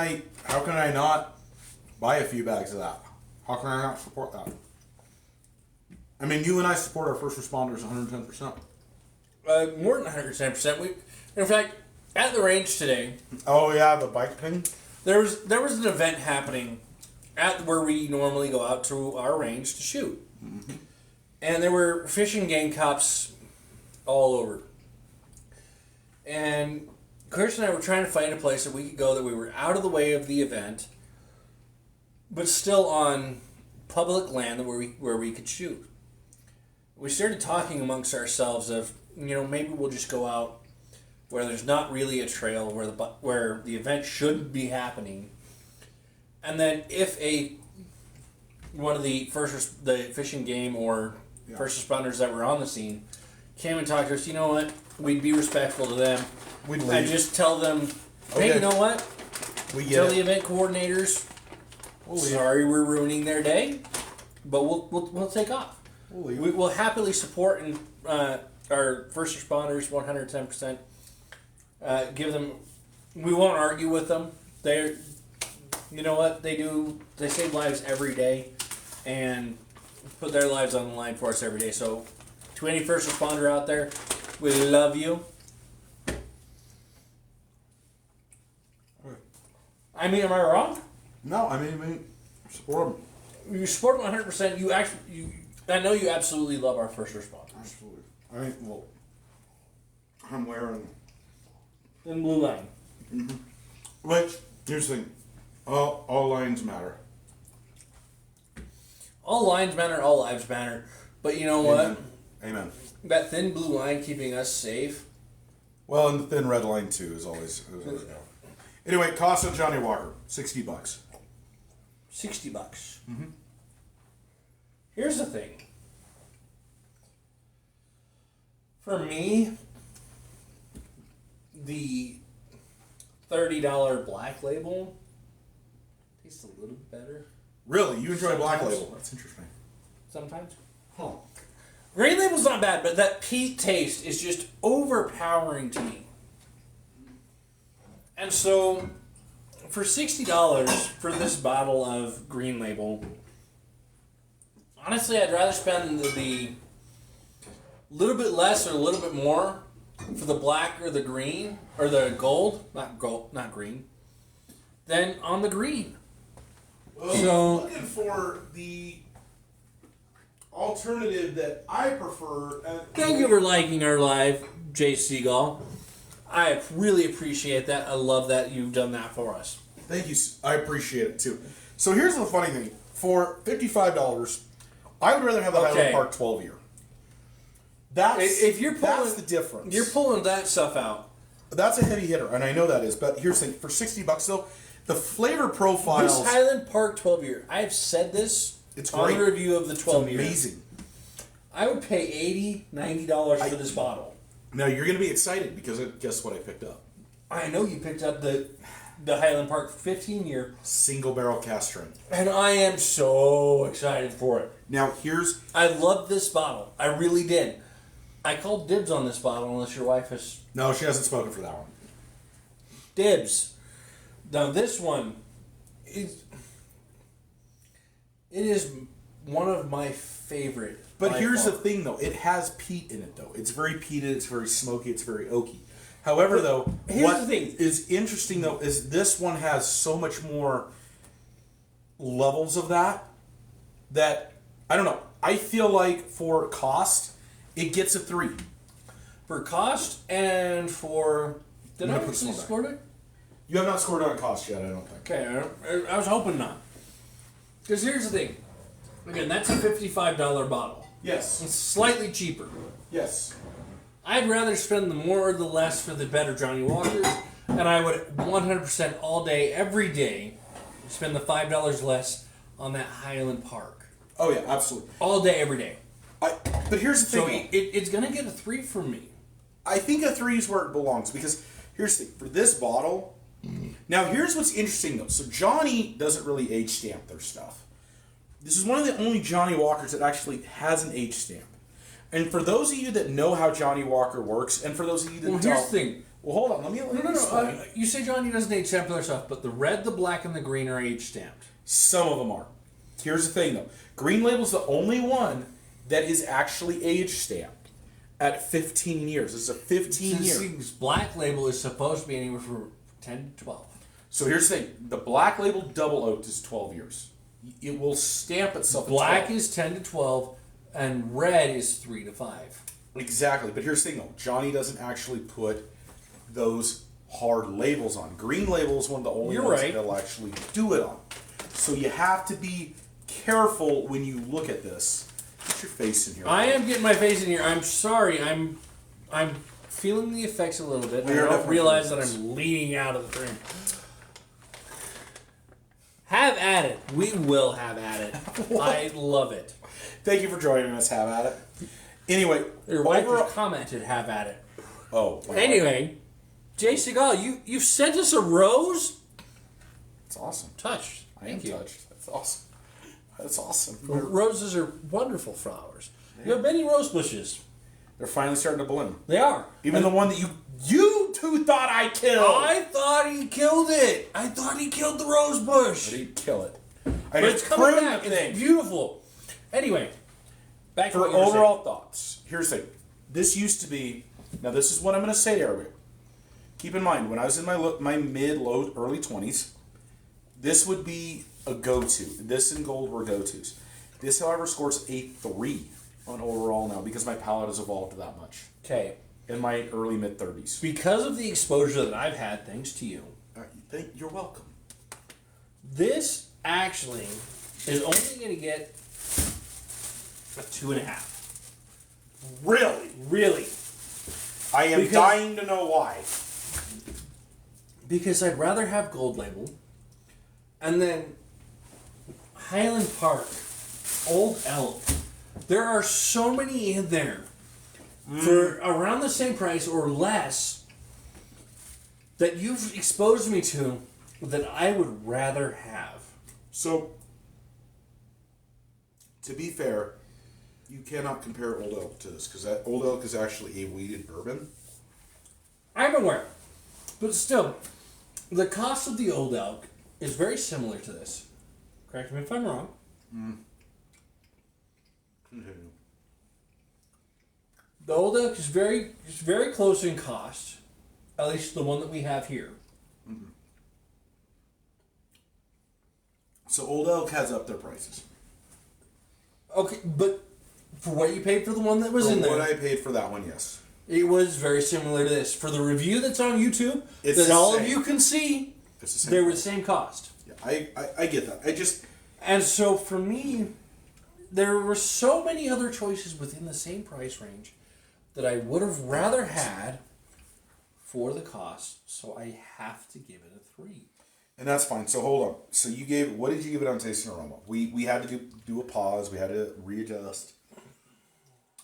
I not buy a few bags of that? How can I not support that? I mean, you and I support our first responders 110%. More than 110%. In fact, at the range today, Oh yeah, the bike thing. there was an event happening at where we normally go out to our range to shoot, and there were fishing game cops all over. And Chris and I were trying to find a place that we could go that we were out of the way of the event, but still on public land where we could shoot. We started talking amongst ourselves of, maybe we'll just go out where there's not really a trail, where the event should be happening, and then if one of the the fishing game or first responders that were on the scene came and talked to us, you know what? We'd be respectful to them. We'd leave. And just tell them, hey, Okay. you know what? We Tell get the it. event coordinators, We'll leave. sorry we're ruining their day, but we'll take off. We'll leave. We will happily support and our first responders 110%. Give them. We won't argue with them. They're, you know what they do. They save lives every day, and put their lives on the line for us every day. So, to any first responder out there, we love you. I mean, am I wrong? No, I mean, support them. You support them 100%. I know you absolutely love our first responders. Absolutely. I mean, well, I'm wearing. In Blue Line. Mm-hmm. Which, here's the thing. All lines matter. All lines matter, all lives matter. But you know what? Amen. That thin blue line keeping us safe. Well, and the thin red line too is always. Anyway, cost of Johnny Walker, $60. $60. Mm-hmm. Here's the thing. For me, the $30 Black Label tastes a little bit better. Really, you enjoy Black Sometimes. Label? That's interesting. Sometimes. Huh. Green Label's not bad, but that peat taste is just overpowering to me. And so, for $60 for this bottle of Green Label, honestly, I'd rather spend the little bit less or a little bit more for the black or the green, or the gold, not green, than on the green. Well, So- looking for the alternative that I prefer. Thank you for liking our live, Jay Seagal. I really appreciate that. I love that you've done that for us. Thank you. I appreciate it too. So here's the funny thing: for $55, I would rather have a Okay. Highland Park 12 year. That's If you're that's pulling- the difference. You're pulling that stuff out. That's a heavy hitter, and I know that is. But here's the thing: for $60 though, the flavor profiles. This Highland Park 12 year. I've said this It's on great. the review of the 12 It's year. amazing. I would pay $80, $90 for this bottle. Now you're going to be excited because guess what I picked up? I know you picked up the Highland Park 15 year, Single barrel cast strength. and I am so excited for it. Now here's I love this bottle. I really did. I called dibs on this bottle, unless your wife has no, she hasn't spoken for that one. dibs. Now this one is one of my favorite. But by here's far. the thing, though. It has peat in it, though. It's very peated. It's very smoky. It's very oaky. However, though, here's what the thing. is interesting, though, is this one has so much more levels of that I don't know. I feel like for cost, it gets a 3. For cost and for... Did I'm I gonna put actually some score it? You have not scored on cost yet, I don't think. Okay, I was hoping not. Because here's the thing. Again, that's a $55 bottle. Yes. It's slightly cheaper. Yes. I'd rather spend the more or the less for the better Johnny Walkers, and I would 100% all day, every day, spend the $5 less on that Highland Park. Oh, yeah, absolutely. All day, every day. But here's the So thing. it's going to get a 3 from me. I think a 3 is where it belongs because here's the thing. For this bottle, now here's what's interesting though. So Johnny doesn't really age stamp their stuff. This is one of the only Johnny Walkers that actually has an age stamp. And for those of you that know how Johnny Walker works, and for those of you that Well, don't, here's the thing. Well, hold on. Let me explain. You say Johnny doesn't age stamp their stuff, but the red, the black, and the green are age stamped. Some of them are. Here's the thing though. Green Label's the only one that is actually age stamped at 15 years. This is a 15 year. Since Black Label is supposed to be anywhere from 10 to 12. So here's the thing. The Black Label double oaked is 12 years. It will stamp itself. Black at 12. is 10 to 12, and red is 3 to 5. Exactly. But here's the thing though. Johnny doesn't actually put those hard labels on. Green Label is one of the only You're ones right. that'll actually do it on. So you have to be careful when you look at this. Get your face in here. I am getting my face in here. I'm sorry. I'm feeling the effects a little bit. We I are don't definitely realize feeling that this. I'm leaning out of the frame. Have at it. We will have at it. I love it. Thank you for joining us. Have at it. Anyway, Your wife overall- just commented, have at it. Oh. wow. Anyway, Jay Seagal, you sent us a rose? It's awesome. Touched. I am touched. That's awesome. That's awesome. Roses are wonderful flowers. You have many rose bushes. They're finally starting to bloom. They are. Even the one that you two thought I killed. I thought he killed it. I thought he killed the rose bush. I didn't kill it. I But just it's coming pruned back. the It's thing. beautiful. Anyway, back to For what you were saying. overall thoughts, here's the thing. This used to be. Now, this is what I'm going to say to everybody. Keep in mind, when I was in my mid, low, early 20s, this would be a go-to. This and gold were go-tos. This, however, scores a 3 on overall now because my palate has evolved that much. Okay. In my early mid 30s. Because of the exposure that I've had, thanks to you, You're welcome. this actually is only going to get a 2.5. Really? Really. I am dying to know why. Because I'd rather have Gold Label, and then Highland Park, Old Elk. There are so many in there for around the same price or less that you've exposed me to that I would rather have. So, to be fair, you cannot compare Old Elk to this because that Old Elk is actually a wheated bourbon. I'm aware, but still, the cost of the Old Elk is very similar to this. Correct me if I'm wrong. The Old Elk is very close in cost, at least the one that we have here. So Old Elk has up their prices. Okay, but for what you paid for the one that was in there, What I paid for that one, yes. it was very similar to this. For the review that's on YouTube, It's that the all same. of you can see, It's the same. they were the same cost. Yeah, I get that. I just And so for me, there were so many other choices within the same price range that I would have rather had for the cost. So I have to give it a 3. and that's fine. So hold on. So you gave what did you give it on Taste and Aroma? We had to do a pause. We had to readjust.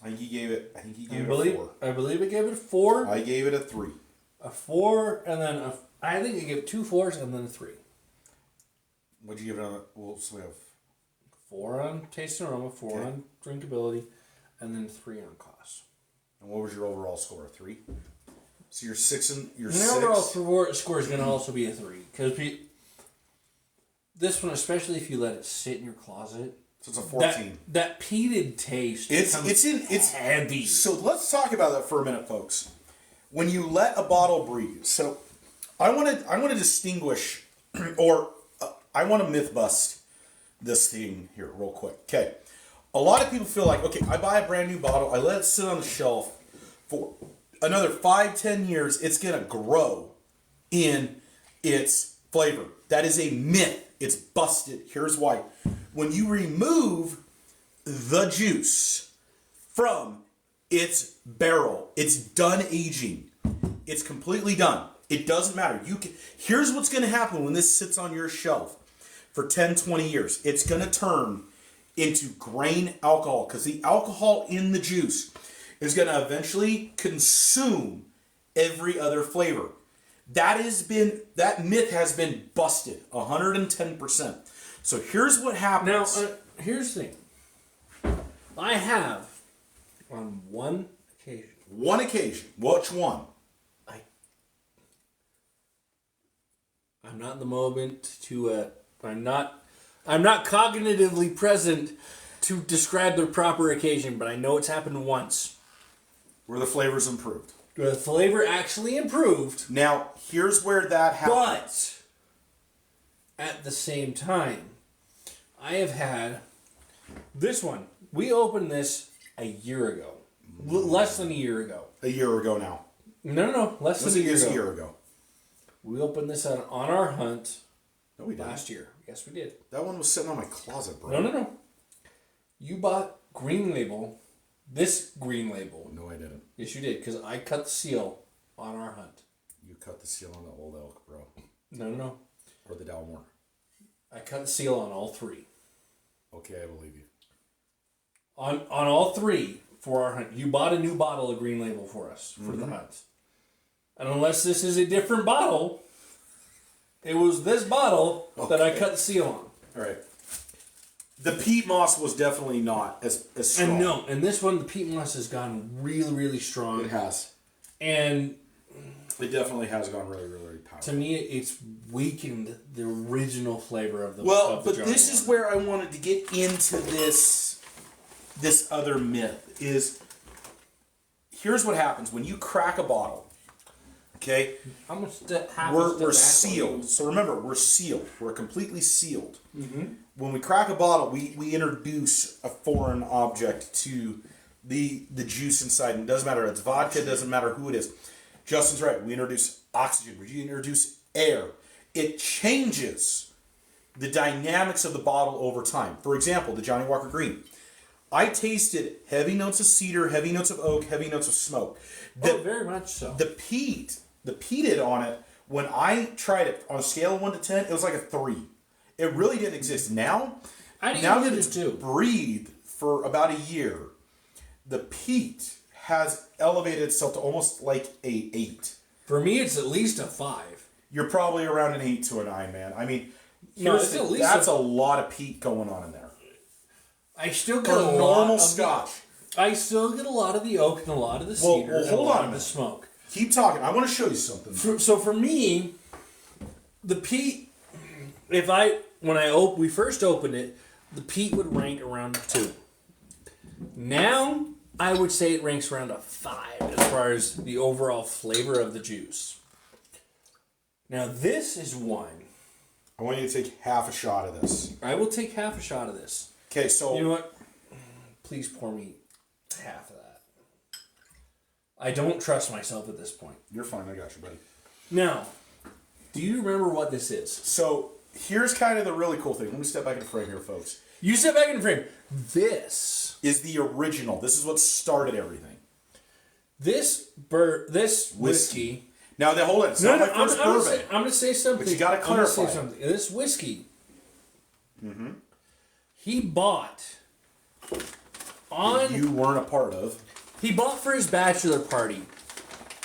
I think he gave it a 4. I believe it gave it a 4. I gave it a 3. A 4, and then I think it gave 2 4s and then a 3. What'd you give it on? Well, so we have 4 on taste and aroma, 4 Okay. on drinkability, and then 3 on cost. And what was your overall score? 3. So you're 6 and you're And 6. the overall score is going to also be a 3 because this one, especially if you let it sit in your closet, So it's a 14. That peated taste. It's heavy. So let's talk about that for a minute, folks. When you let a bottle breathe, so I want to distinguish, or I want to myth bust this thing here real quick. Okay, a lot of people feel like, okay, I buy a brand new bottle, I let it sit on the shelf for another 5-10 years, it's gonna grow in its flavor. That is a myth. It's busted. Here's why. When you remove the juice from its barrel, it's done aging. It's completely done. It doesn't matter. Here's what's going to happen when this sits on your shelf for 10, 20 years. It's going to turn into grain alcohol because the alcohol in the juice is going to eventually consume every other flavor. That myth has been busted 110%. So here's what happens. Now, here's the thing. I have, on one occasion. One occasion. Which one? I'm not in the moment to. I'm not cognitively present to describe the proper occasion, but I know it's happened once. Where the flavor's improved. The flavor actually improved. Now, here's where that happens. But at the same time, I have had this one. We opened this a year ago. Less than a year ago. A year ago now. No. Less than a year ago. A year ago. We opened this on our hunt No, we didn't. last year. Yes, we did. That one was sitting on my closet, bro. No. You bought Green Label. This Green Label. No, I didn't. Yes, you did, because I cut the seal on our hunt. You cut the seal on the Old Elk, bro. No. Or the Dalmore. I cut the seal on all 3. Okay, I believe you. On all 3 for our hunt. You bought a new bottle of Green Label for us for the hunt. And unless this is a different bottle, it was this bottle that I cut the seal on. All right. The peat moss was definitely not as strong. And this one, the peat moss has gone really, really strong. It has. And It definitely has gone really, really powerful. to me, it's weakened the original flavor of the Well, of the but Johnny this is Walker. where I wanted to get into this this other myth is, here's what happens when you crack a bottle. Okay, How much half we're sealed. So remember, we're sealed. We're completely sealed. Mm-hmm. When we crack a bottle, we introduce a foreign object to the juice inside. And it doesn't matter. It's vodka. It doesn't matter who it is. Justin's right. We introduce oxygen. We introduce air. It changes the dynamics of the bottle over time. For example, the Johnny Walker Green. I tasted heavy notes of cedar, heavy notes of oak, heavy notes of smoke. Very much so. The peated on it, when I tried it on a scale of 1 to 10, it was like a 3. It really didn't exist. Now that it's breathed for about a year, the peat has elevated itself to almost like a 8. For me, it's at least a 5. You're probably around an 8 to a 9, man. I mean, No, it's at least that's a lot of peat going on in there. I still get For a lot normal of scotch. I still get a lot of the oak and a lot of the cedar and hold a lot on a of the minute. smoke. Keep talking. I want to show you something. So for me, the peat, we first opened it, the peat would rank around a 2. Now, I would say it ranks around a 5 as far as the overall flavor of the juice. Now, this is one. I want you to take half a shot of this. I will take half a shot of this. Okay, so... You know what? Please pour me half of that. I don't trust myself at this point. You're fine. I got you, buddy. Now, do you remember what this is? So, here's kind of the really cool thing. Let me step back in the frame here, folks. You step back in the frame. This Is the original. This is what started everything. This whiskey. Now, hold it. It's not my first bourbon. I'm going to say something. But you gotta clarify. I'm gonna say something. This whiskey, he bought on. You weren't a part of. He bought for his bachelor party.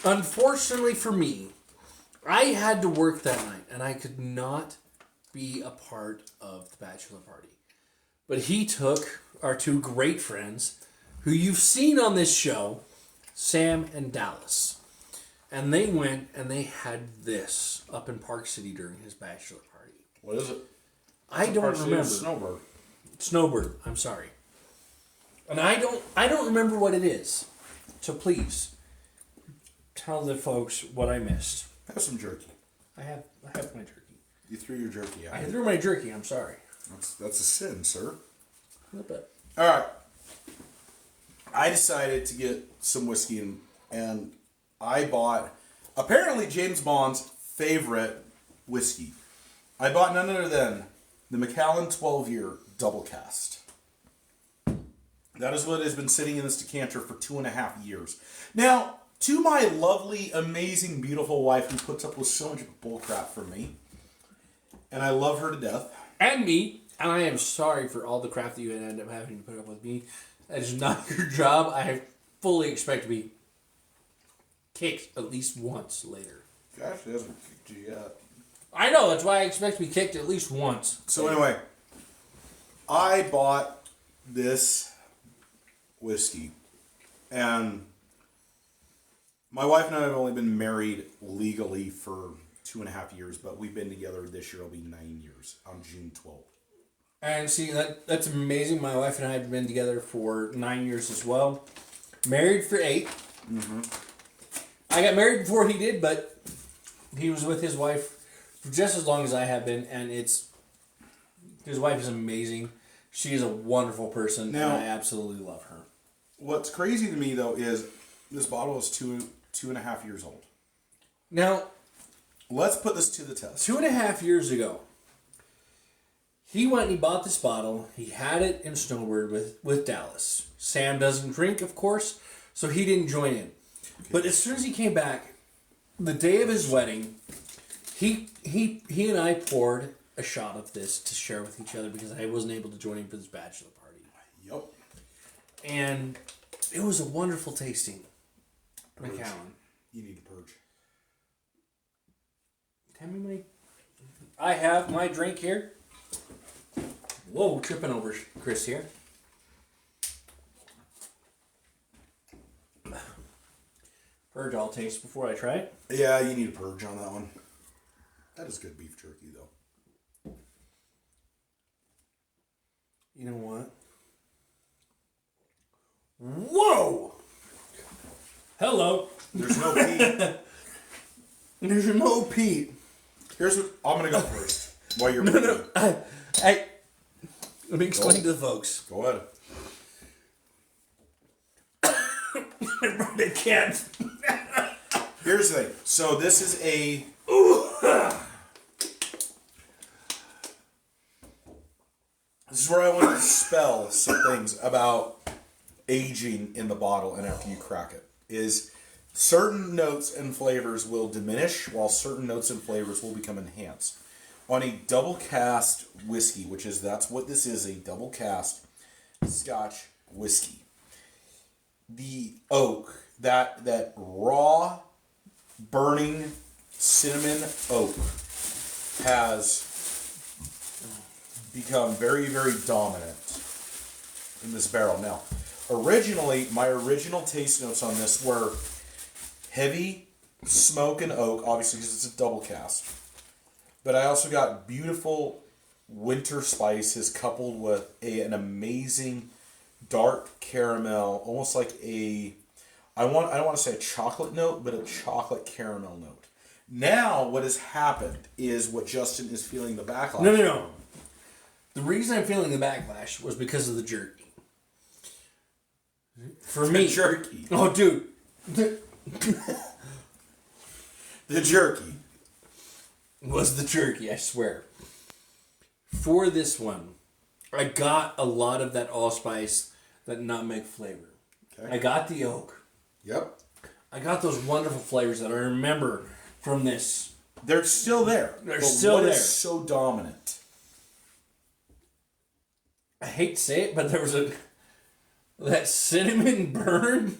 Unfortunately for me, I had to work that night, and I could not be a part of the bachelor party. But he took our 2 great friends, who you've seen on this show, Sam and Dallas. And they went and they had this up in Park City during his bachelor party. What is it? I don't remember. Snowbird. Snowbird, I'm sorry. And I don't remember what it is. So please tell the folks what I missed. Have some jerky. I have my jerky. You threw your jerky out. I threw my jerky, I'm sorry. That's a sin, sir. A little bit. All right. I decided to get some whiskey and I bought apparently James Bond's favorite whiskey. I bought none other than the Macallan 12-year double cast. That is what has been sitting in this decanter for 2.5 years. Now, to my lovely, amazing, beautiful wife who puts up with so much bullcrap for me, and I love her to death. And me. And I am sorry for all the crap that you end up having to put up with me. That is not your job. I fully expect to be kicked at least once later. Gosh, he hasn't kicked you yet. I know, that's why I expect to be kicked at least once. So anyway, I bought this whiskey, and my wife and I have only been married legally for 2.5 years, but we've been together this year. It'll be 9 years on June 12th. And see, that's amazing. My wife and I have been together for 9 years as well. Married for 8. Mm-hmm. I got married before he did, but he was with his wife for just as long as I have been, and his wife is amazing. She is a wonderful person, now, and I absolutely love her. What's crazy to me, though, is this bottle is 2.5 years old. Now, let's put this to the test. 2.5 years ago, he went and he bought this bottle. He had it in Snowbird with Dallas. Sam doesn't drink, of course, so he didn't join in. Okay. But as soon as he came back, the day of his wedding, he and I poured a shot of this to share with each other because I wasn't able to join him for this bachelor party. Yep. And it was a wonderful tasting. Purge. Macallan. You need to purge. Tell me I have my drink here. Whoa, tripping over Chris here. Purge all taste before I try it. Yeah, you need a purge on that one. That is good beef jerky, though. You know what? Hello. There's no peat. There's no peat. Here's what I'm gonna go first. While you're Hey, let me explain to the folks. Go ahead. They can't. Here's the thing. So this is a. This is where I want to spell some things about aging in the bottle and after you crack it. Is certain notes and flavors will diminish while certain notes and flavors will become enhanced. On a double cast whiskey, which is that's what this is, a double cast Scotch whiskey. The oak, that raw burning cinnamon oak has become very, very dominant in this barrel. Now, originally, my original taste notes on this were heavy smoke and oak, obviously because it's a double cast. But I also got beautiful winter spices coupled with an amazing dark caramel, almost like I don't want to say a chocolate note, but a chocolate caramel note. Now, what has happened is what Justin is feeling the backlash. No. The reason I'm feeling the backlash was because of the jerky. For me. The jerky. Oh, dude. The jerky. Was the jerky, I swear. For this one, I got a lot of that allspice, that nutmeg flavor. Okay. I got the oak. Yep. I got those wonderful flavors that I remember from this. They're still there. They're but still what there. is so dominant? I hate to say it, but there was that cinnamon burn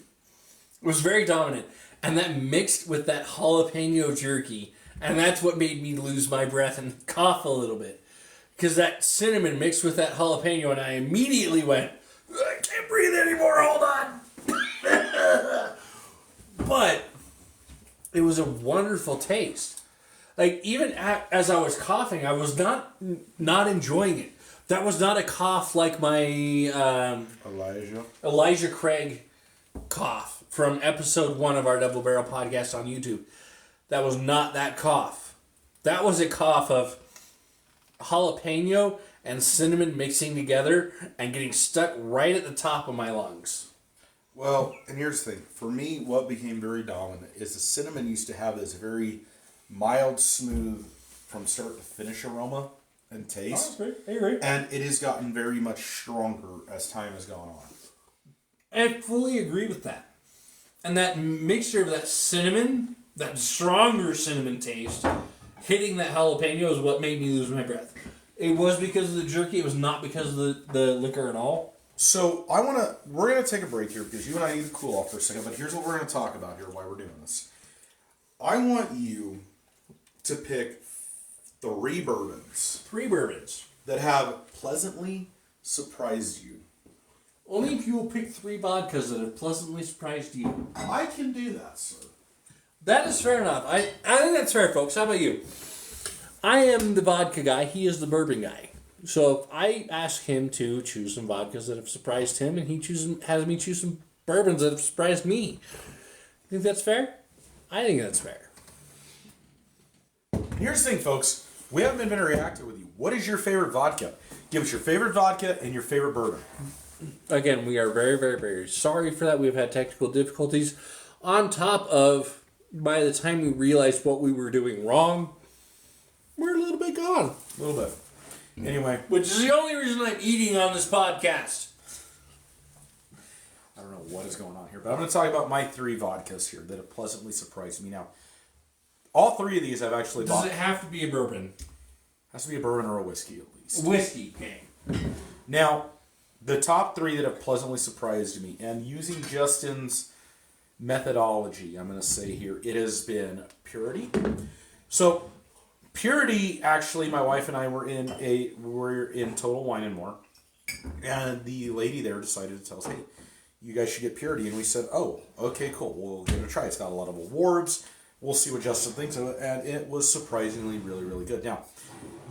was very dominant. And that mixed with that jalapeno jerky. And that's what made me lose my breath and cough a little bit. Because that cinnamon mixed with that jalapeno, and I immediately went, I can't breathe anymore, hold on. But it was a wonderful taste. Like, even as I was coughing, I was not enjoying it. That was not a cough like my Elijah Craig cough from episode 1 of our Double Barrel podcast on YouTube. That was not that cough. That was a cough of jalapeno and cinnamon mixing together and getting stuck right at the top of my lungs. Well, and here's the thing. For me, what became very dominant is the cinnamon used to have this very mild, smooth, from start to finish aroma and taste. I agree. And it has gotten very much stronger as time has gone on. I fully agree with that. And that mixture of that cinnamon, that stronger cinnamon taste, hitting that jalapeno is what made me lose my breath. It was because of the jerky. It was not because of the liquor at all. So we're gonna take a break here because you and I need to cool off for a second. But here's what we're gonna talk about here while we're doing this. I want you to pick 3 bourbons. 3 bourbons. That have pleasantly surprised you. Only if you will pick 3 vodkas that have pleasantly surprised you. I can do that, sir. That is fair enough. I think that's fair, folks. How about you? I am the vodka guy. He is the bourbon guy. So I ask him to choose some vodkas that have surprised him, and he has me choose some bourbons that have surprised me. You think that's fair? I think that's fair. Here's the thing, folks. We haven't been very active with you. What is your favorite vodka? Give us your favorite vodka and your favorite bourbon. Again, we are very, very, very sorry for that. We've had technical difficulties. On top of, by the time we realized what we were doing wrong, we're a little bit gone. A little bit. Anyway. Which is the only reason I'm eating on this podcast. I don't know what is going on here, but I'm going to talk about my 3 vodkas here that have pleasantly surprised me. Now, all 3 of these I've actually bought. Does it have to be a bourbon? Has to be a bourbon or a whiskey at least. Whiskey, gang. Now, the top 3 that have pleasantly surprised me, and using Justin's methodology, I'm going to say here, it has been Purity. So, Purity, actually, my wife and I were in Total Wine and More, and the lady there decided to tell us, hey, you guys should get Purity, and we said, oh, okay, cool, we'll give it a try. It's got a lot of awards. We'll see what Justin thinks of it, and it was surprisingly really, really good. Now,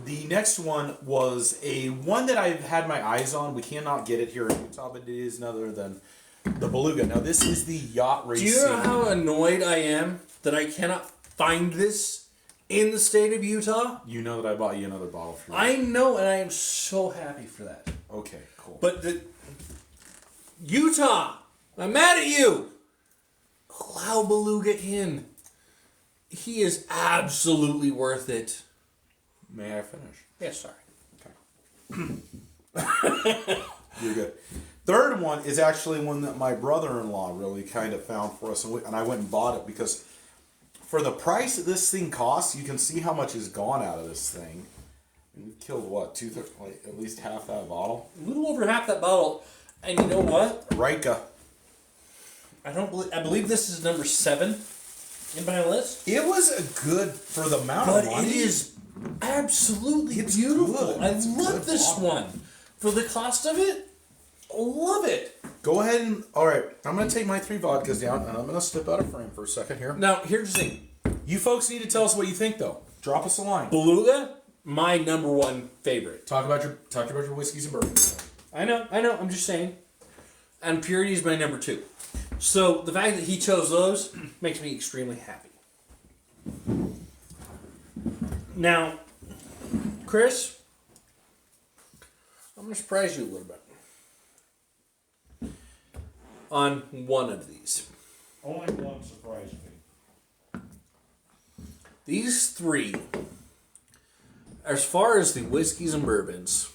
the next one was a one that I've had my eyes on. We cannot get it here in Utah, but it is none other than The Beluga. Now this is the yacht racing. Do you know how annoyed I am that I cannot find this in the state of Utah? You know that I bought you another bottle for you. I know, and I am so happy for that. Okay, cool. But Utah, I'm mad at you. Allow Beluga in. He is absolutely worth it. May I finish? Yeah, sorry. You're good. Third one is actually one that my brother-in-law really kind of found for us, and I went and bought it because for the price that this thing costs, you can see how much has gone out of this thing. We've killed what, like at least half that bottle. A little over half that bottle, and you know what? Rika. I believe this is number 7 in my list. It was a good for the amount But of money. it is absolutely beautiful. good. I It's a love good this bottle. one. For the cost of it, I love it. Go ahead and all right. I'm gonna take my 3 vodkas down, and I'm gonna step out of frame for a second here. Now, here's the thing. You folks need to tell us what you think, though. Drop us a line. Beluga, my number 1 favorite. Talk about your whiskeys and bourbons. I know. I'm just saying. And Purity is my number 2. So the fact that he chose those makes me extremely happy. Now, Chris, I'm going to surprise you a little bit on one of these. Only one surprised me. These 3, as far as the whiskeys and bourbons,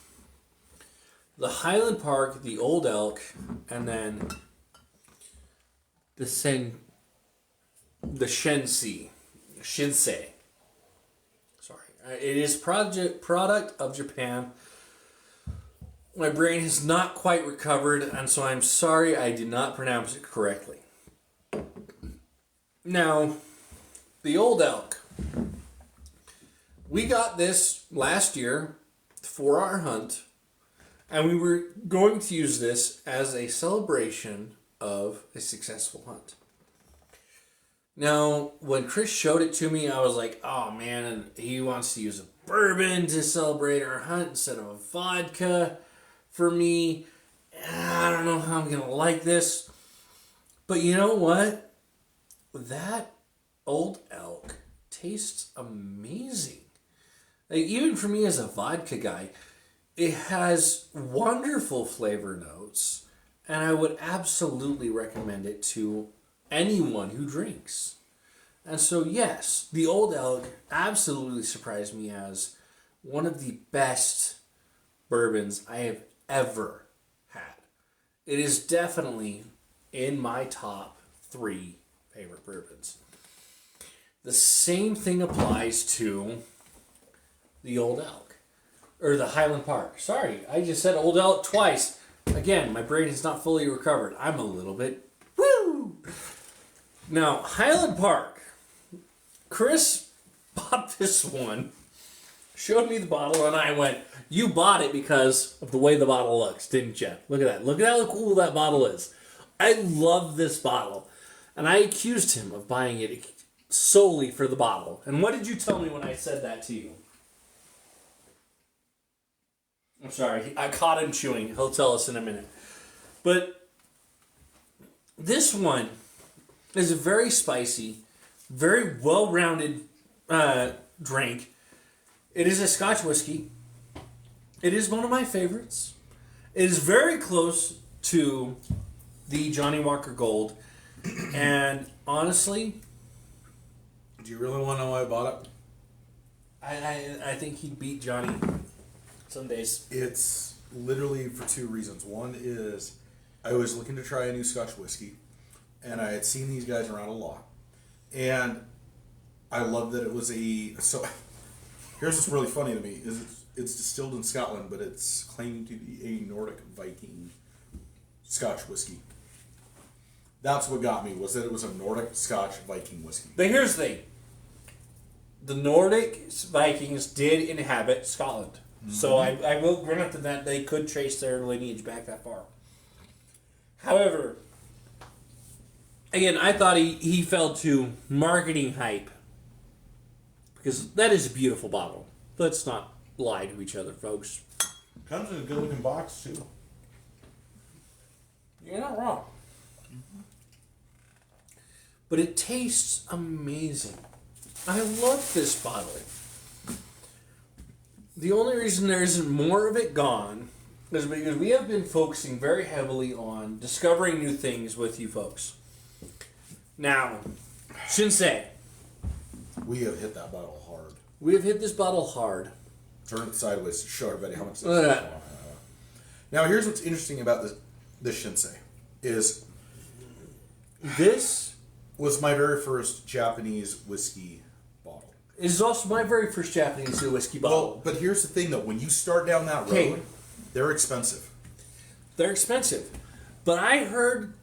the Highland Park, the Old Elk, and then the Shinsei. Sorry. It is product of Japan. My brain has not quite recovered, and so I'm sorry I did not pronounce it correctly. Now, the Old Elk. We got this last year for our hunt, and we were going to use this as a celebration of a successful hunt. Now, when Chris showed it to me, I was like, oh man, he wants to use a bourbon to celebrate our hunt instead of a vodka for me. I don't know how I'm going to like this. But you know what? That Old Elk tastes amazing. Like, even for me as a vodka guy, it has wonderful flavor notes, and I would absolutely recommend it to anyone who drinks. And so, yes, the Old Elk absolutely surprised me as one of the best bourbons I have ever had. It is definitely in my top 3 favorite bourbons. The same thing applies to the Old Elk. Or the Highland Park. Sorry, I just said Old Elk twice. Again, my brain has not fully recovered. I'm a little bit... Woo! Now, Highland Park. Chris bought this one, showed me the bottle, and I went, you bought it because of the way the bottle looks, didn't you? Look at that. Look at how cool that bottle is. I love this bottle. And I accused him of buying it solely for the bottle. And what did you tell me when I said that to you? I'm sorry, I caught him chewing. He'll tell us in a minute. But this one is a very spicy, very well-rounded drink. It is a Scotch whiskey. It is one of my favorites. It is very close to the Johnny Walker Gold. And honestly... Do you really want to know why I bought it? I think he'd beat Johnny some days. It's literally for 2 reasons. One is I was looking to try a new Scotch whiskey, and I had seen these guys around a lot. And I love that it was so here's what's really funny to me is it's distilled in Scotland, but it's claiming to be a Nordic Viking Scotch whiskey. That's what got me, was that it was a Nordic Scotch Viking whiskey. But here's the thing. The Nordic Vikings did inhabit Scotland. Mm-hmm. So I will grant that they could trace their lineage back that far. However, again, I thought he fell to marketing hype. Because that is a beautiful bottle. Let's not lie to each other, folks. Comes in a good looking box too. You're not wrong. but it tastes amazing. I love this bottle. The only reason there isn't more of it gone is because we have been focusing very heavily on discovering new things with you folks. Now, Shinsei. We have hit that bottle hard. We have hit this bottle hard. Turn it sideways to show everybody how much. Look at that. Now, here's what's interesting about this Shinsei is this was my very first Japanese whiskey bottle. It is also my very first Japanese whiskey bottle. Well, but here's the thing, though. When you start down that road, Okay. they're expensive. They're expensive. But I heard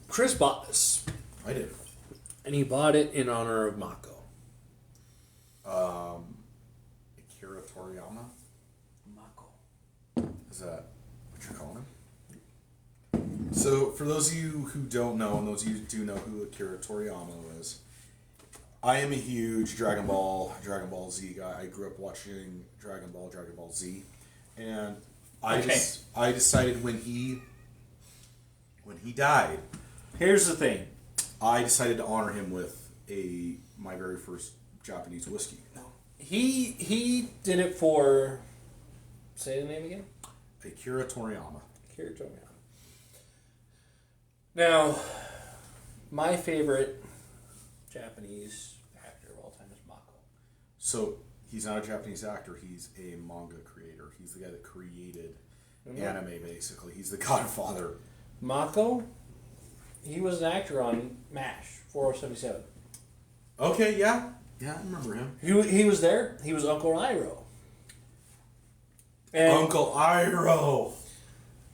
Chris bought this. I did. And he bought it in honor of Mako. Akira Toriyama? Mako. Is that what you're calling him? So, for those of you who don't know, and those of you who do know who Akira Toriyama is, I am a huge Dragon Ball Z guy. I grew up watching Dragon Ball Z, and I decided when he died, Here's the thing. I decided to honor him with my very first Japanese whiskey. He did it for... Say the name again? Akira Toriyama. Akira Toriyama. Now, my favorite Japanese actor of all time is Mako. So, he's not a Japanese actor, he's a manga creator. He's the guy that created anime, basically. He's the godfather. Mako, he was an actor on MASH 4077. Okay, yeah. Yeah, I remember him. He was there. He was Uncle Iroh. And Uncle Iroh.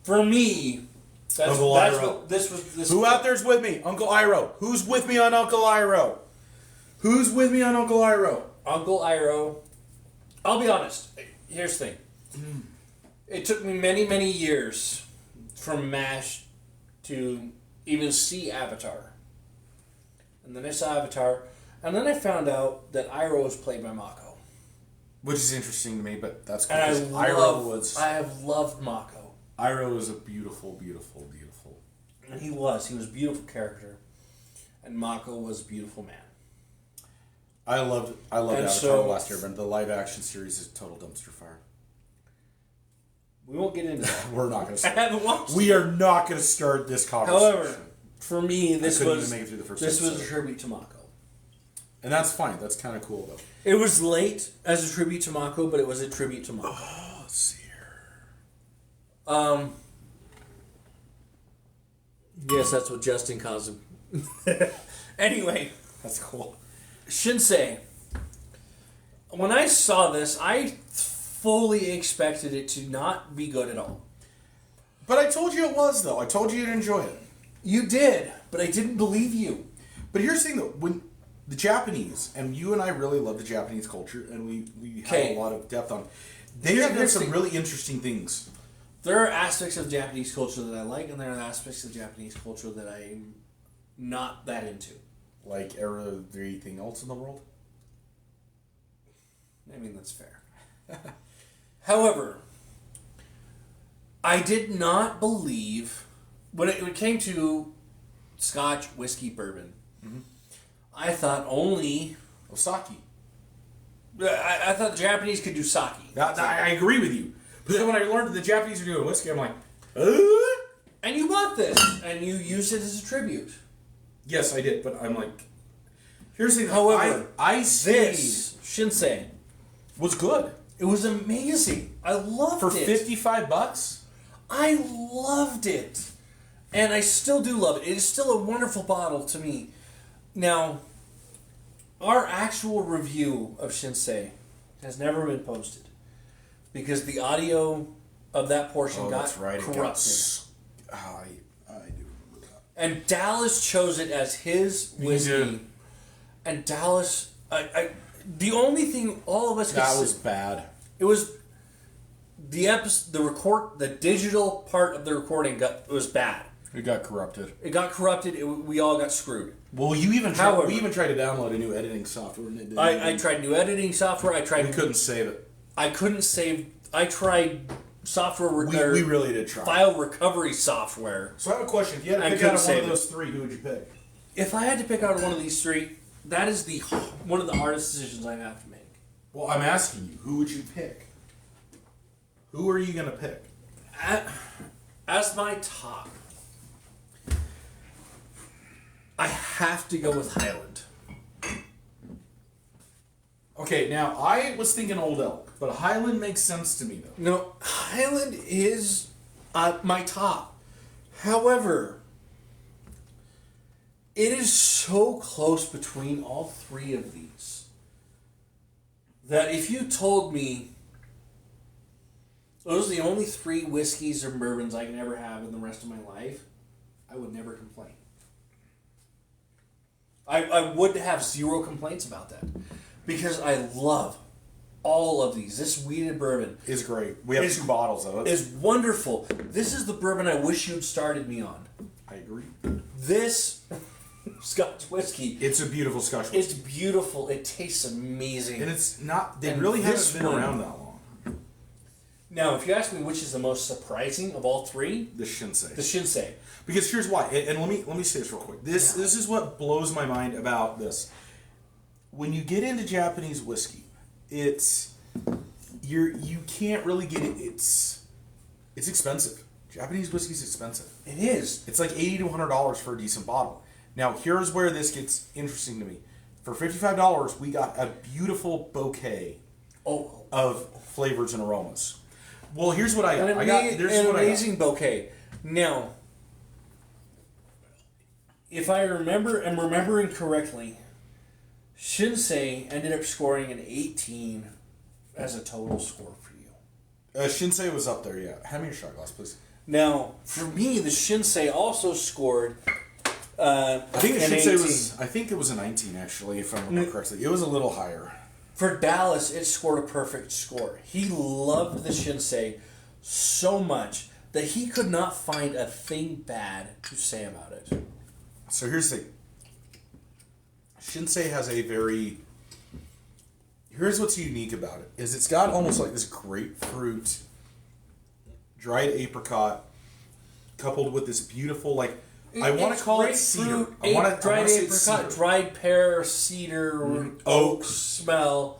for me, that's Uncle that's Iroh. what this was. This Who out there's with me? Uncle Iroh. Who's with me on Uncle Iroh? Who's with me on Uncle Iroh? Uncle Iroh. I'll be honest. Here's the thing. It took me many, many years from MASH to even see Avatar. And then I saw Avatar, and then I found out that Iroh was played by Mako. Which is interesting to me, but that's cool. And Iroh I have loved Mako. Iroh was a beautiful, beautiful, beautiful. And he was a beautiful character. And Mako was a beautiful man. I loved Avatar so- last year, but the live action series is total dumpster fire. We won't get into that. We're not going to I haven't watched We are not going to start this conversation. However, for me, this couldn't was even make it through the first this was a episode. tribute to Mako. And that's fine. That's kind of cool, though. It was late as a tribute to Mako, but it was a tribute to Mako. Oh, let's see here. Yes, that's what Justin calls him. Anyway, That's cool. Shinsei. When I saw this, I fully expected it to not be good at all. But I told you it was, though. I told you you'd enjoy it. You did, but I didn't believe you. But here's the thing, though. When the Japanese, and you and I really love the Japanese culture, and we have Okay. a lot of depth on. They Here's have done the some thing. really interesting things. There are aspects of Japanese culture that I like, and there are aspects of Japanese culture that I'm not that into. Like everything else in the world. I mean, that's fair. However, I did not believe when it came to Scotch, whiskey, bourbon. I thought only Osaki. I thought the Japanese could do sake. I agree with you. But then when I learned that the Japanese are doing whiskey, I'm like, And you bought this, and you used it as a tribute. yes, I did. But I'm like, here's the thing. However, I see This Shinsei, was good it was amazing. I loved for it. $55. I loved it. And I still do love it. It is still a wonderful bottle to me. Now, our actual review of Shinsei has never been posted because the audio of that portion got corrupted. I do remember that. And Dallas chose it as his whiskey. did. And Dallas, the only thing all of us could That say- was bad. it was the digital part of the recording was bad. It got corrupted. It got corrupted. We all got screwed. Well, we even tried to download a new editing software, and it didn't. I tried new editing software. We couldn't save it. I couldn't save. I tried software. We really did try. File recovery software. So I have a question. If you had to I pick couldn't out of one save of it. those three, who would you pick? If I had to pick out one of these three, that is one of the hardest decisions I have to make. Well, I'm asking you, who would you pick? Who are you going to pick? As my top, I have to go with Highland. Okay, now I was thinking Old Elk, but Highland makes sense to me though. No, Highland is my top. However, it is so close between all three of these that if you told me those are the only three whiskeys or bourbons I can ever have in the rest of my life, I would never complain. I would have zero complaints about that. Because I love all of these. This wheated bourbon Is great. We have 2 bottles of it. is wonderful. This is the bourbon I wish you'd started me on. I agree. This Scotch whiskey, It's a beautiful Scotch whiskey. it's beautiful. It tastes amazing. And it's not, they And really this haven't been one- around that long. Now, if you ask me which is the most surprising of all three, The Shinsei. the Shinsei. Because here's why, and let me say this real quick. This is what blows my mind about this. When you get into Japanese whiskey, you can't really get it. It's expensive. Japanese whiskey's expensive. It is. It's like $80 to $100 for a decent bottle. Now here's where this gets interesting to me. For $55, we got a beautiful bouquet of flavors and aromas. Well, here's what I got. An amazing bouquet. Now, if I am remembering correctly, Shinsei ended up scoring an 18 as a total score for you. Shinsei was up there, yeah. Hand me your shot glass, please. Now, for me, the Shinsei also scored. I think the an Shinsei 18. was. I think it was a 19 actually, if I remember correctly. It was a little higher. For Dallas, it scored a perfect score. He loved the Shinsei so much that he could not find a thing bad to say about it. So here's the thing. Shinsei has a very. Here's what's unique about it: is it's got almost like this grapefruit, dried apricot, coupled with this beautiful like. I want to call it cedar. I want to dried say apricot, cedar. dried pear, cedar, oak smell.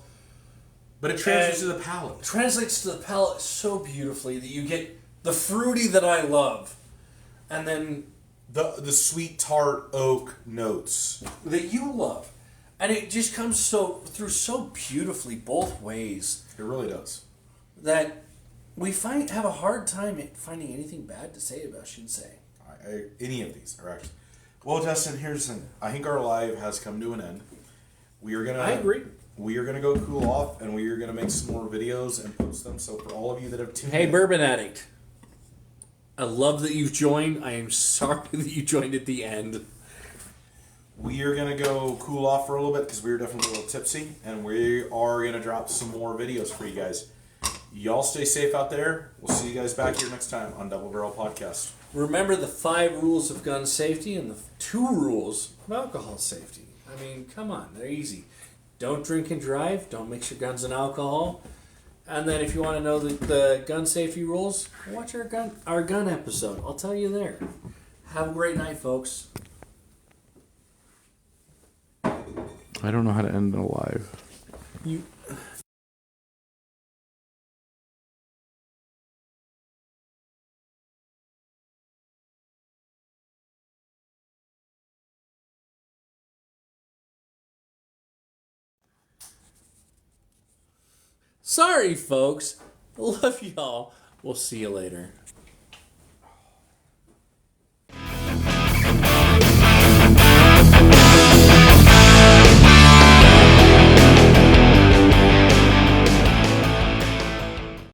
But it translates to the palate. Translates to the palate so beautifully that you get the fruity that I love, and then The sweet tart oak notes. that you love, and it just comes through so beautifully both ways It really does. that we have a hard time finding anything bad to say about Shinsei. Any of these are actually. Well, Justin, here's the thing. I think our live has come to an end. We are gonna. I agree. We are gonna go cool off, and we are gonna make some more videos and post them. So for all of you that have tuned Hey, in, Bourbon Addict. I love that you've joined. I am sorry that you joined at the end. we are gonna go cool off for a little bit because we were definitely a little tipsy, and we are gonna drop some more videos for you guys. Y'all stay safe out there. We'll see you guys back here next time on Double Barrel Podcast. Remember the 5 rules of gun safety and the 2 rules of alcohol safety. I mean, come on, they're easy. Don't drink and drive. Don't mix your guns and alcohol. And then if you want to know the gun safety rules, watch our gun episode. I'll tell you there. Have a great night, folks. I don't know how to end a live. You. Sorry, folks. Love y'all. We'll see you later.